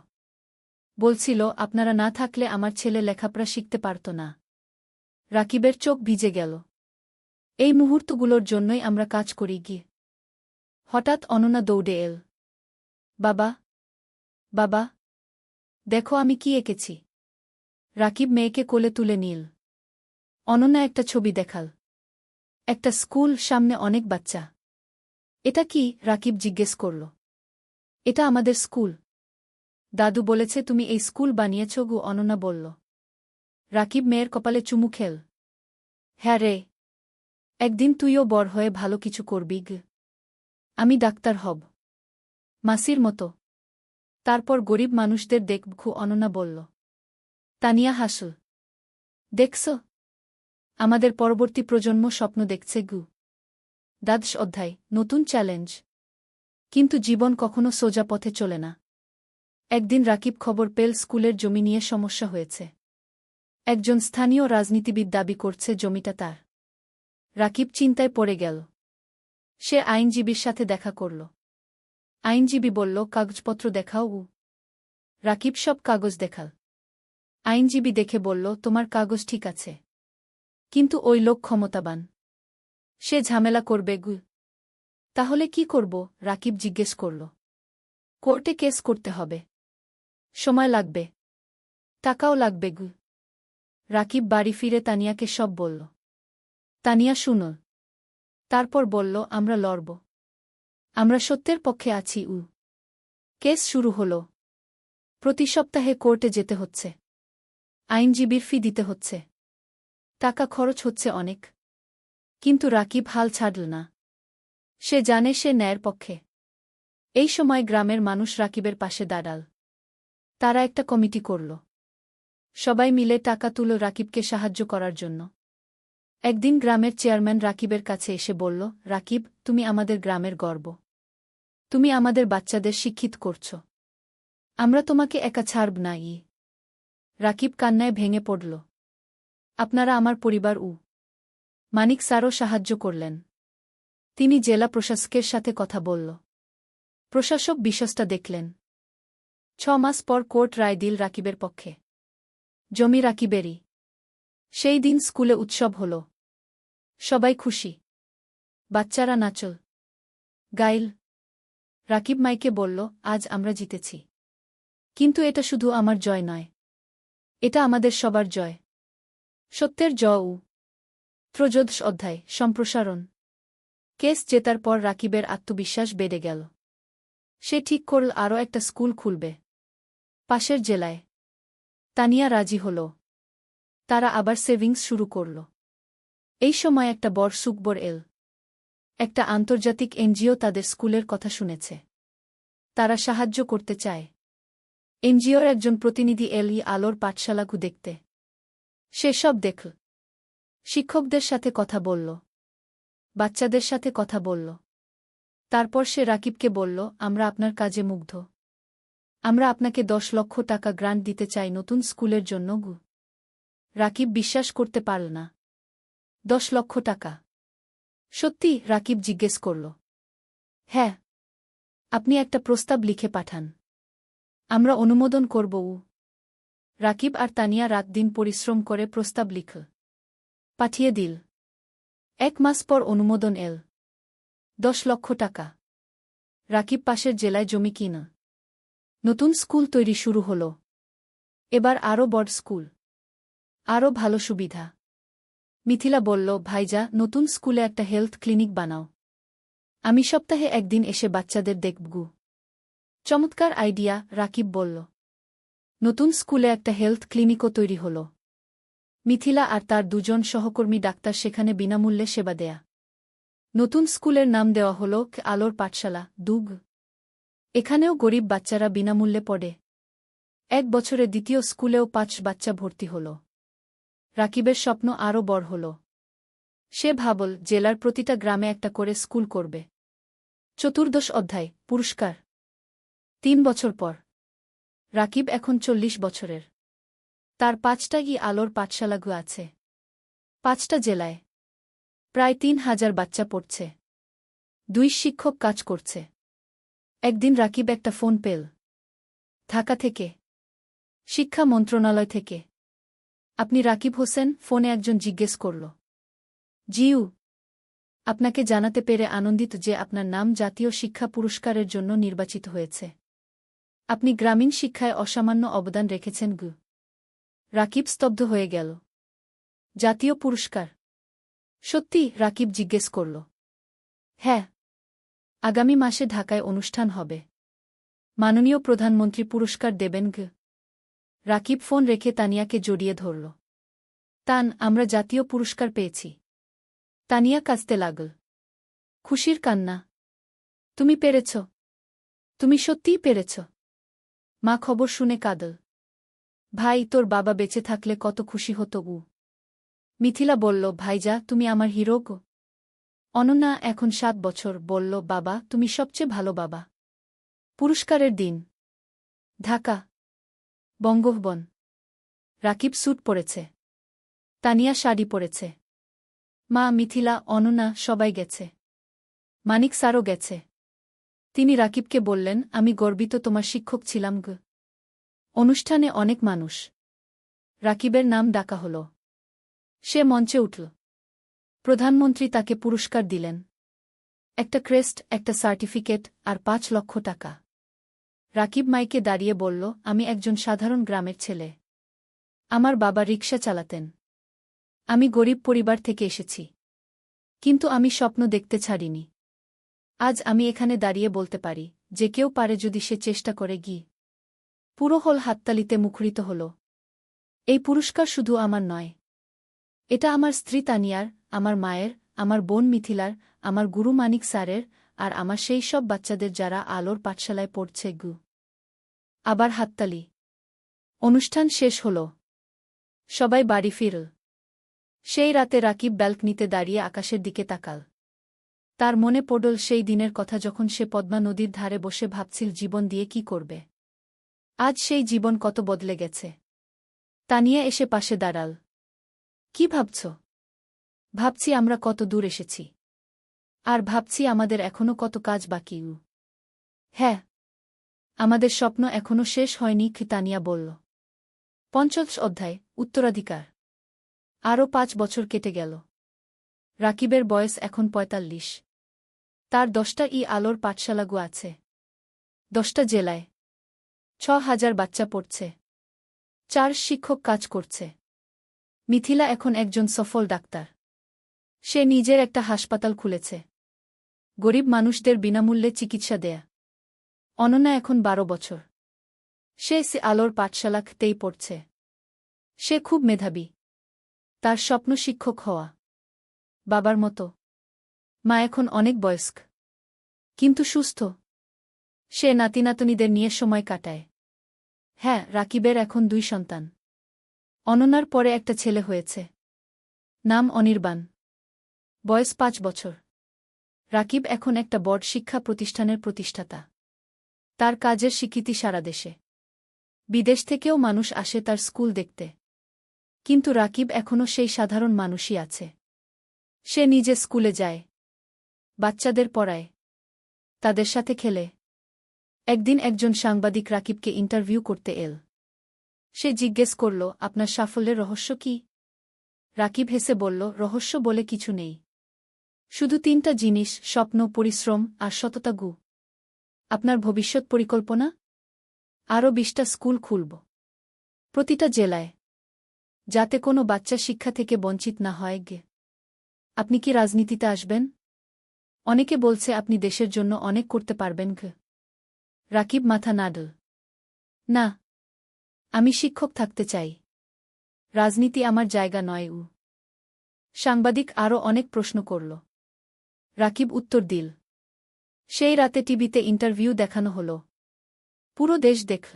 বলছিল, আপনারা না থাকলে আমার ছেলে লেখাপড়া শিখতে পারত না। রাকিবের চোখ ভিজে গেল। এই মুহূর্তগুলোর জন্যই আমরা কাজ করি। হঠাৎ অনন্যা দৌড়ে এল। বাবা, বাবা, দেখো আমি কি এঁকেছি। রাকিব মেয়েকে কোলে তুলে নিল। অনন্যা একটা ছবি দেখাল। একটা স্কুল, সামনে অনেক বাচ্চা। এটা কি? রাকিব জিজ্ঞেস করল। এটা আমাদের স্কুল। দাদু বলেছে তুমি এই স্কুল বানিয়েছ। অনন্যা বলল। রাকিব মেয়ের কপালে চুমু খেল। হ্যাঁ রে, একদিন তুইও বড় হয়ে ভালো কিছু করবি। আমি ডাক্তার হব, মাসির মতো। তারপর গরিব মানুষদের দেখব। অনন্যা বলল। তানিয়া হাসল। দেখছ, আমাদের পরবর্তী প্রজন্ম স্বপ্ন দেখছে। দ্বাদশ অধ্যায়, নতুন চ্যালেঞ্জ। কিন্তু জীবন কখনো সোজা পথে চলে না। একদিন রাকিব খবর পেল স্কুলের জমি নিয়ে সমস্যা হয়েছে। একজন স্থানীয় রাজনীতিবিদ দাবি করছে জমিটা তার। রাকিব চিন্তায় পড়ে গেল। সে আইনজীবীর সাথে দেখা করল। আইনজীবী বলল, কাগজপত্র দেখাও। রাকিব সব কাগজ দেখাল। আইনজীবী দেখে বলল, তোমার কাগজ ঠিক আছে, কিন্তু ওই লোক ক্ষমতাবান। সে ঝামেলা করবে। তাহলে কি করব? রাকিব জিজ্ঞেস করল। কোর্টে কেস করতে হবে। সময় লাগবে, টাকাও লাগবে। রাকিব বাড়ি ফিরে তানিয়াকে সব বলল। তানিয়া শুনল। তারপর বলল, আমরা লড়ব। আমরা সত্যের পক্ষে আছি। কেস শুরু হল। প্রতি সপ্তাহে কোর্টে যেতে হচ্ছে। আইনজীবীর ফি দিতে হচ্ছে। টাকা খরচ হচ্ছে অনেক। কিন্তু রাকিব হাল ছাড়ল না। সে জানে সে ন্যায়ের পক্ষে। এই সময় গ্রামের মানুষ রাকিবের পাশে দাঁড়াল। তারা একটা কমিটি করল। সবাই মিলে টাকা তুলল রাকিবকে সাহায্য করার জন্য। একদিন গ্রামের চেয়ারম্যান রাকিবের কাছে এসে বলল, রাকিব, তুমি আমাদের গ্রামের গর্ব। তুমি আমাদের বাচ্চাদের শিক্ষিত করছ। আমরা তোমাকে একা ছাড়ব না। রাকিব কান্নায় ভেঙে পড়ল। আপনারা আমার পরিবার। মানিক স্যারও সাহায্য করলেন। তিনি জেলা প্রশাসকের সাথে কথা বলল। প্রশাসক বিষয়টা দেখলেন। ৬ মাস পর কোর্ট রায় দিল রাকিবের পক্ষে। জমি রাকিবেরই। সেই দিন স্কুলে উৎসব হল। সবাই খুশি। বাচ্চারা নাচল, গাইল। রাকিব মাইকে বলল, আজ আমরা জিতেছি। কিন্তু এটা শুধু আমার জয় নয়, এটা আমাদের সবার জয়। সত্যের ত্রয়োদশ অধ্যায় সম্প্রসারণ। কেস জেতার পর রাকিবের আত্মবিশ্বাস বেড়ে গেল। সে ঠিক করল আরও একটা স্কুল খুলবে পাশের জেলায়। তানিয়া রাজি হল। তারা আবার সেভিংস শুরু করল। এই সময় একটা বড় সুখবর এল। একটা আন্তর্জাতিক এনজিও তাদের স্কুলের কথা শুনেছে। তারা সাহায্য করতে চায়। এনজিওর একজন প্রতিনিধি এল আলোর পাঠশালাগু দেখতে। সে সব দেখল। শিক্ষকদের সাথে কথা বলল। বাচ্চাদের সাথে কথা বলল। তারপর সে রাকিবকে বলল, আমরা আপনার কাজে মুগ্ধ। আমরা আপনাকে 10 লক্ষ টাকা গ্রান্ট দিতে চাই নতুন স্কুলের জন্য। রাকিব বিশ্বাস করতে পারল না। 10 লক্ষ টাকা? সত্যি? রাকিব জিজ্ঞেস করল। হ্যাঁ। আপনি একটা প্রস্তাব লিখে পাঠান। আমরা অনুমোদন করব। রাকিব আর তানিয়া রাত দিন পরিশ্রম করে প্রস্তাব লিখল। পাঠিয়ে দিল। 1 মাস পর অনুমোদন এল। 10 লক্ষ টাকা। রাকিব পাশের জেলায় জমি কিনা। নতুন স্কুল তৈরি শুরু হল। এবার আরও বড় স্কুল। আরও ভালো সুবিধা। মিথিলা বলল, ভাইজা, নতুন স্কুলে একটা হেলথ ক্লিনিক বানাও। আমি সপ্তাহে একদিন এসে বাচ্চাদের দেখবগু। চমৎকার আইডিয়া, রাকিব বলল। নতুন স্কুলে একটা হেলথ ক্লিনিকও তৈরি হল। মিথিলা আর তার 2 জন সহকর্মী ডাক্তার সেখানে বিনামূল্যে সেবা দেয়া। নতুন স্কুলের নাম দেওয়া হল আলোর পাঠশালা, দুগ। এখানেও গরিব বাচ্চারা বিনামূল্যে পড়ে। 1 বছরে দ্বিতীয় স্কুলেও 5 বাচ্চা ভর্তি হল। রাকিবের স্বপ্ন আরও বড় হল। সে ভাবল জেলার প্রতিটা গ্রামে একটা করে স্কুল করবে। চতুর্দশ অধ্যায় পুরস্কার। 3 বছর পর। রাকিব এখন 40 বছরের। তার 5টা আলোর পাঠশালাগু আছে। 5টা জেলায়। প্রায় 3000 বাচ্চা পড়ছে। 2 শিক্ষক কাজ করছে। একদিন রাকিব একটা ফোন পেল। ঢাকা থেকে। শিক্ষা মন্ত্রণালয় থেকে। আপনি রাকিব হোসেন? ফোনে একজন জিজ্ঞেস করল। জিউ। আপনাকে জানাতে পেরে আনন্দিত যে আপনার নাম জাতীয় শিক্ষা পুরস্কারের জন্য নির্বাচিত হয়েছে। আপনি গ্রামীণ শিক্ষায় অসামান্য অবদান রেখেছেন। রাকিব স্তব্ধ হয়ে গেল। জাতীয় পুরস্কার? সত্যি? রাকিব জিজ্ঞেস করল। হ্যাঁ। আগামী মাসে ঢাকায় অনুষ্ঠান হবে। মাননীয় প্রধানমন্ত্রী পুরস্কার দেবেন। রাকিব ফোন রেখে তানিয়াকে জড়িয়ে ধরল। তান, আমরা জাতীয় পুরস্কার পেয়েছি। তানিয়া কাঁদতে লাগল। খুশির কান্না। তুমি পেরেছ। তুমি সত্যিই পেরেছ। মা খবর শুনে কাঁদল। ভাই, তোর বাবা বেঁচে থাকলে কত খুশি হতো। মিথিলা বলল, ভাইজা, তুমি আমার হিরো গো। অনন্যা, এখন 7 বছর, বলল, বাবা, তুমি সবচেয়ে ভালো বাবা। পুরস্কারের দিন। ঢাকা। বঙ্গভবন। রাকিব স্যুট পরেছে। তানিয়া শাড়ি পরেছে। মা, মিথিলা, অনন্যা সবাই গেছে। মানিক স্যারও গেছে। তিনি রাকিবকে বললেন, আমি গর্বিত তোমার শিক্ষক ছিলাম। অনুষ্ঠানে অনেক মানুষ। রাকিবের নাম ডাকা হল। সে মঞ্চে উঠল। প্রধানমন্ত্রী তাকে পুরস্কার দিলেন। একটা ক্রেস্ট, একটা সার্টিফিকেট আর 5 লক্ষ টাকা। রাকিব মাইকে দাঁড়িয়ে বলল, আমি একজন সাধারণ গ্রামের ছেলে। আমার বাবা রিকশা চালাতেন। আমি গরিব পরিবার থেকে এসেছি। কিন্তু আমি স্বপ্ন দেখতে ছাড়িনি। আজ আমি এখানে দাঁড়িয়ে বলতে পারি, যে কেউ পারে যদি সে চেষ্টা করে। পুরো হল হাততালিতে মুখরিত হল। এই পুরস্কার শুধু আমার নয়। এটা আমার স্ত্রী তানিয়ার, আমার মায়ের, আমার বোন মিথিলার, আমার গুরু মানিক স্যারের, আর আমার সেই সব বাচ্চাদের যারা আলোর পাঠশালায় পড়ছে। আবার হাততালি। অনুষ্ঠান শেষ হল। সবাই বাড়ি ফিরল। সেই রাতে রাকিব ব্যালকনিতে দাঁড়িয়ে আকাশের দিকে তাকাল। তার মনে পড়ল সেই দিনের কথা যখন সে পদ্মা নদীর ধারে বসে ভাবছিল জীবন দিয়ে কি করবে। আজ সেই জীবন কত বদলে গেছে। তানিয়া এসে পাশে দাঁড়াল। কি ভাবছ? ভাবছি আমরা কত দূর এসেছি। আর ভাবছি আমাদের এখনো কত কাজ বাকি। হ্যাঁ, আমাদের স্বপ্ন এখনো শেষ হয়নি, তানিয়া বলল। ৫০ অধ্যায় উত্তরাধিকার। আরও 5 বছর কেটে গেল। রাকিবের বয়স এখন ৪৫। তার 10টা আলোর পাঠশালাগু আছে। 10টা জেলায়। ৬,০০০ বাচ্চা পড়ছে। 4 শিক্ষক কাজ করছে। মিথিলা এখন একজন সফল ডাক্তার। সে নিজের একটা হাসপাতাল খুলেছে। গরিব মানুষদের বিনামূল্যে চিকিৎসা দেয়া। অনন্যা এখন 12 বছর। সে আলোর পাঠশালাতেই পড়ছে। সে খুব মেধাবী। তার স্বপ্ন শিক্ষক হওয়া। বাবার মতো। মা এখন অনেক বয়স্ক, কিন্তু সুস্থ। সে নাতিনাতনীদের নিয়ে সময় কাটায়। হ্যাঁ, রাকিবের এখন 2 সন্তান। অনন্যার পরে একটা ছেলে হয়েছে। নাম অনির্বাণ। বয়স 5 বছর। রাকিব এখন একটা বড় শিক্ষা প্রতিষ্ঠানের প্রতিষ্ঠাতা। তার কাজের স্বীকৃতি সারা দেশে। বিদেশ থেকেও মানুষ আসে তার স্কুল দেখতে। কিন্তু রাকিব এখনও সেই সাধারণ মানুষই আছে। সে নিজে স্কুলে যায়, বাচ্চাদের পড়ায়, তাদের সাথে খেলে। একদিন একজন সাংবাদিক রাকিবকে ইন্টারভিউ করতে এল। সে জিজ্ঞেস করল, আপনার সাফল্যের রহস্য কি? রাকিব হেসে বলল, রহস্য বলে কিছু নেই। শুধু 3টা জিনিস, স্বপ্ন, পরিশ্রম আর সততা। আপনার ভবিষ্যৎ পরিকল্পনা? আরও 20টা স্কুল খুলব, প্রতিটা জেলায়, যাতে কোনো বাচ্চা শিক্ষা থেকে বঞ্চিত না হয়। আপনি কি রাজনীতিতে আসবেন? অনেকে বলছে আপনি দেশের জন্য অনেক করতে পারবেন। রাকিব মাথা নাড়ল। না, আমি শিক্ষক থাকতে চাই। রাজনীতি আমার জায়গা নয়। সাংবাদিক আরও অনেক প্রশ্ন করল। রাকিব উত্তর দিল। সেই রাতে টিভিতে ইন্টারভিউ দেখানো হল। পুরো দেশ দেখল।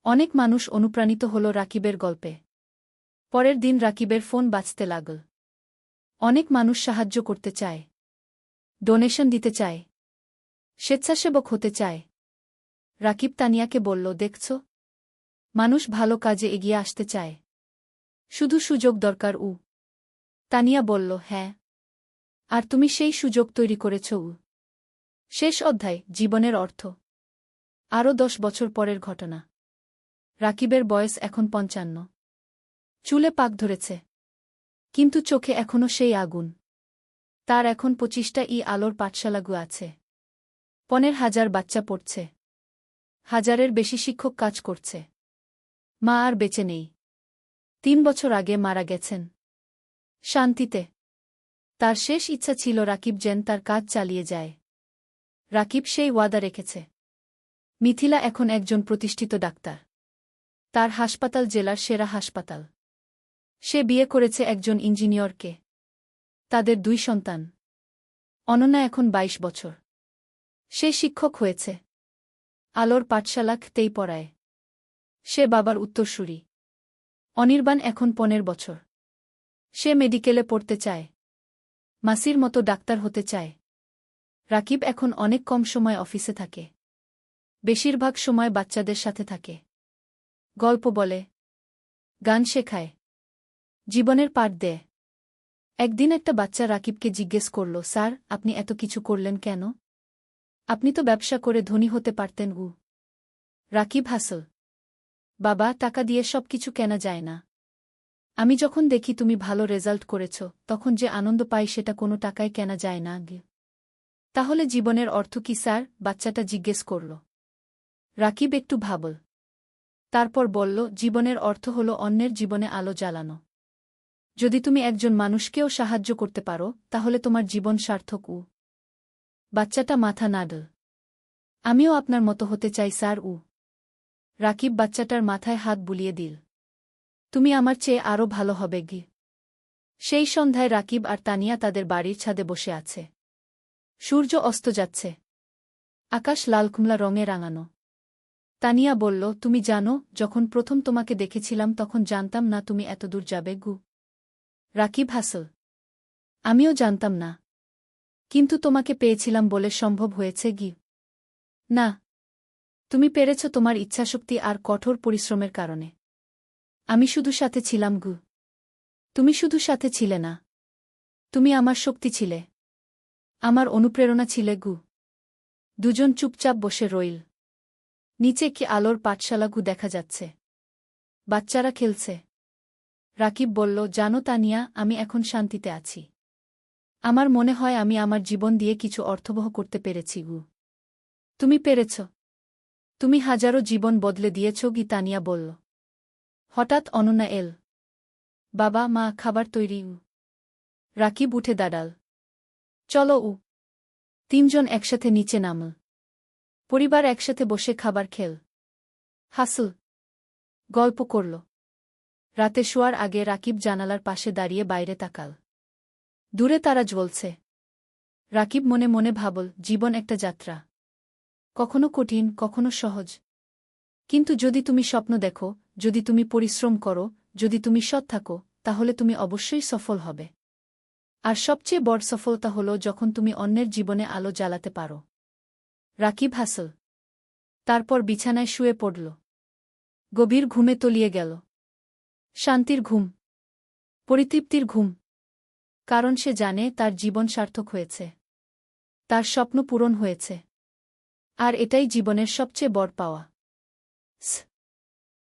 অনেক মানুষ অনুপ্রাণিত হল রাকিবের গল্পে। পরের দিন রাকিবের ফোন বাজতে লাগল। অনেক মানুষ সাহায্য করতে চায়, ডোনেশন দিতে চায়, স্বেচ্ছাসেবক হতে চায়। রাকিব তানিয়াকে বলল, দেখছ, মানুষ ভালো কাজে এগিয়ে আসতে চায়, শুধু সুযোগ দরকার। তানিয়া বলল, হ্যাঁ, আর তুমি সেই সুযোগ তৈরি করেছ। শেষ অধ্যায়, জীবনের অর্থ। আরও 10 বছর পরের ঘটনা। রাকিবের বয়স এখন 55। চুলে পাক ধরেছে, কিন্তু চোখে এখনও সেই আগুন। তার এখন 25টা আলোর পাঠশালাগু আছে। 15,000 বাচ্চা পড়ছে। 1000-এর বেশি শিক্ষক কাজ করছে। মা আর বেঁচে নেই। 3 বছর আগে মারা গেছেন। শান্তিতে। তার শেষ ইচ্ছা ছিল রাকিব যেন তার কাজ চালিয়ে যায়। রাকিব সেই ওয়াদা রেখেছে। মিথিলা এখন একজন প্রতিষ্ঠিত ডাক্তার। তার হাসপাতাল জেলার সেরা হাসপাতাল। সে বিয়ে করেছে একজন ইঞ্জিনিয়রকে। তাদের 2 সন্তান। অনন্যা এখন 22 বছর। সে শিক্ষক হয়েছে। আলোর পাঠশালাতেই পড়ায়। সে বাবার উত্তরসূরি। অনির্বাণ এখন 15 বছর। সে মেডিকেলে পড়তে চায়। মাসির মতো ডাক্তার হতে চায়। রাকিব এখন অনেক কম সময় অফিসে থাকে। বেশিরভাগ সময় বাচ্চাদের সাথে থাকে। গল্প বলে, গান শেখায়, জীবনের পাঠ দেয়। একদিন একটা বাচ্চা রাকিবকে জিজ্ঞেস করল, স্যার, আপনি এত কিছু করলেন কেন? আপনি তো ব্যবসা করে ধনী হতে পারতেন। রাকিব হাসল। বাবা, টাকা দিয়ে সব কিছু কেনা যায় না। আমি যখন দেখি তুমি ভালো রেজাল্ট করেছ, তখন যে আনন্দ পাই সেটা কোনো টাকায় কেনা যায় না। তাহলে জীবনের অর্থ কি স্যার? বাচ্চাটা জিজ্ঞেস করল। রাকিব একটু ভাবল। তারপর বলল, জীবনের অর্থ হল অন্যের জীবনে আলো জ্বালানো। যদি তুমি একজন মানুষকেও সাহায্য করতে পারো, তাহলে তোমার জীবন সার্থক। বাচ্চাটা মাথা নাড়ল। আমিও আপনার মতো হতে চাই স্যার। রাকিব বাচ্চাটার মাথায় হাত বুলিয়ে দিল। তুমি আমার চেয়ে আরও ভালো হবে। সেই সন্ধ্যায় রাকিব আর তানিয়া তাদের বাড়ির ছাদে বসে আছে। সূর্য অস্ত যাচ্ছে। আকাশ লালকুমলা রঙে রাঙানো। তানিয়া বলল, তুমি জানো, যখন প্রথম তোমাকে দেখেছিলাম তখন জানতাম না তুমি এত দূর যাবে। রাকিব হাসল। আমিও জানতাম না, কিন্তু তোমাকে পেয়েছিলাম বলে সম্ভব হয়েছে। না, তুমি পেরেছ তোমার ইচ্ছাশক্তি আর কঠোর পরিশ্রমের কারণে। আমি শুধু সাথে ছিলাম। তুমি শুধু সাথে ছিলে না, তুমি আমার শক্তি ছিলে, আমার অনুপ্রেরণা ছিলে। দুজন চুপচাপ বসে রইল। নিচে কি আলোর পাঠশালা দেখা যাচ্ছে। বাচ্চারা খেলছে। রাকিব বলল, জানো তানিয়া, আমি এখন শান্তিতে আছি। আমার মনে হয় আমি আমার জীবন দিয়ে কিছু অর্থবহ করতে পেরেছি। তুমি পেরেছ। তুমি হাজারো জীবন বদলে দিয়েছ। তানিয়া বলল। হঠাৎ অনন্যা এল। বাবা মা খাবার তৈরি। রাকিব উঠে দাঁড়াল। চলো। তিনজন একসাথে নিচে নামল। পরিবার একসাথে বসে খাবার খেল, হাসল, গল্প করল। রাতে শোয়ার আগে রাকিব জানালার পাশে দাঁড়িয়ে বাইরে তাকাল। দূরে তারা জ্বলছে। রাকিব মনে মনে ভাবল, জীবন একটা যাত্রা, কখনো কঠিন, কখনো সহজ। কিন্তু যদি তুমি স্বপ্ন দেখো, যদি তুমি পরিশ্রম করো, যদি তুমি সৎ থাকো, তাহলে তুমি অবশ্যই সফল হবে। আর সবচেয়ে বড় সফলতা হল যখন তুমি অন্যের জীবনে আলো জ্বালাতে পারো। রাকিব হাসল। তারপর বিছানায় শুয়ে পড়ল। গভীর ঘুমে তলিয়ে গেল। শান্তির ঘুম, পরিতৃপ্তির ঘুম। কারণ সে জানে তার জীবন সার্থক হয়েছে, তার স্বপ্ন পূরণ হয়েছে। আর এটাই জীবনের সবচেয়ে বড় পাওয়া।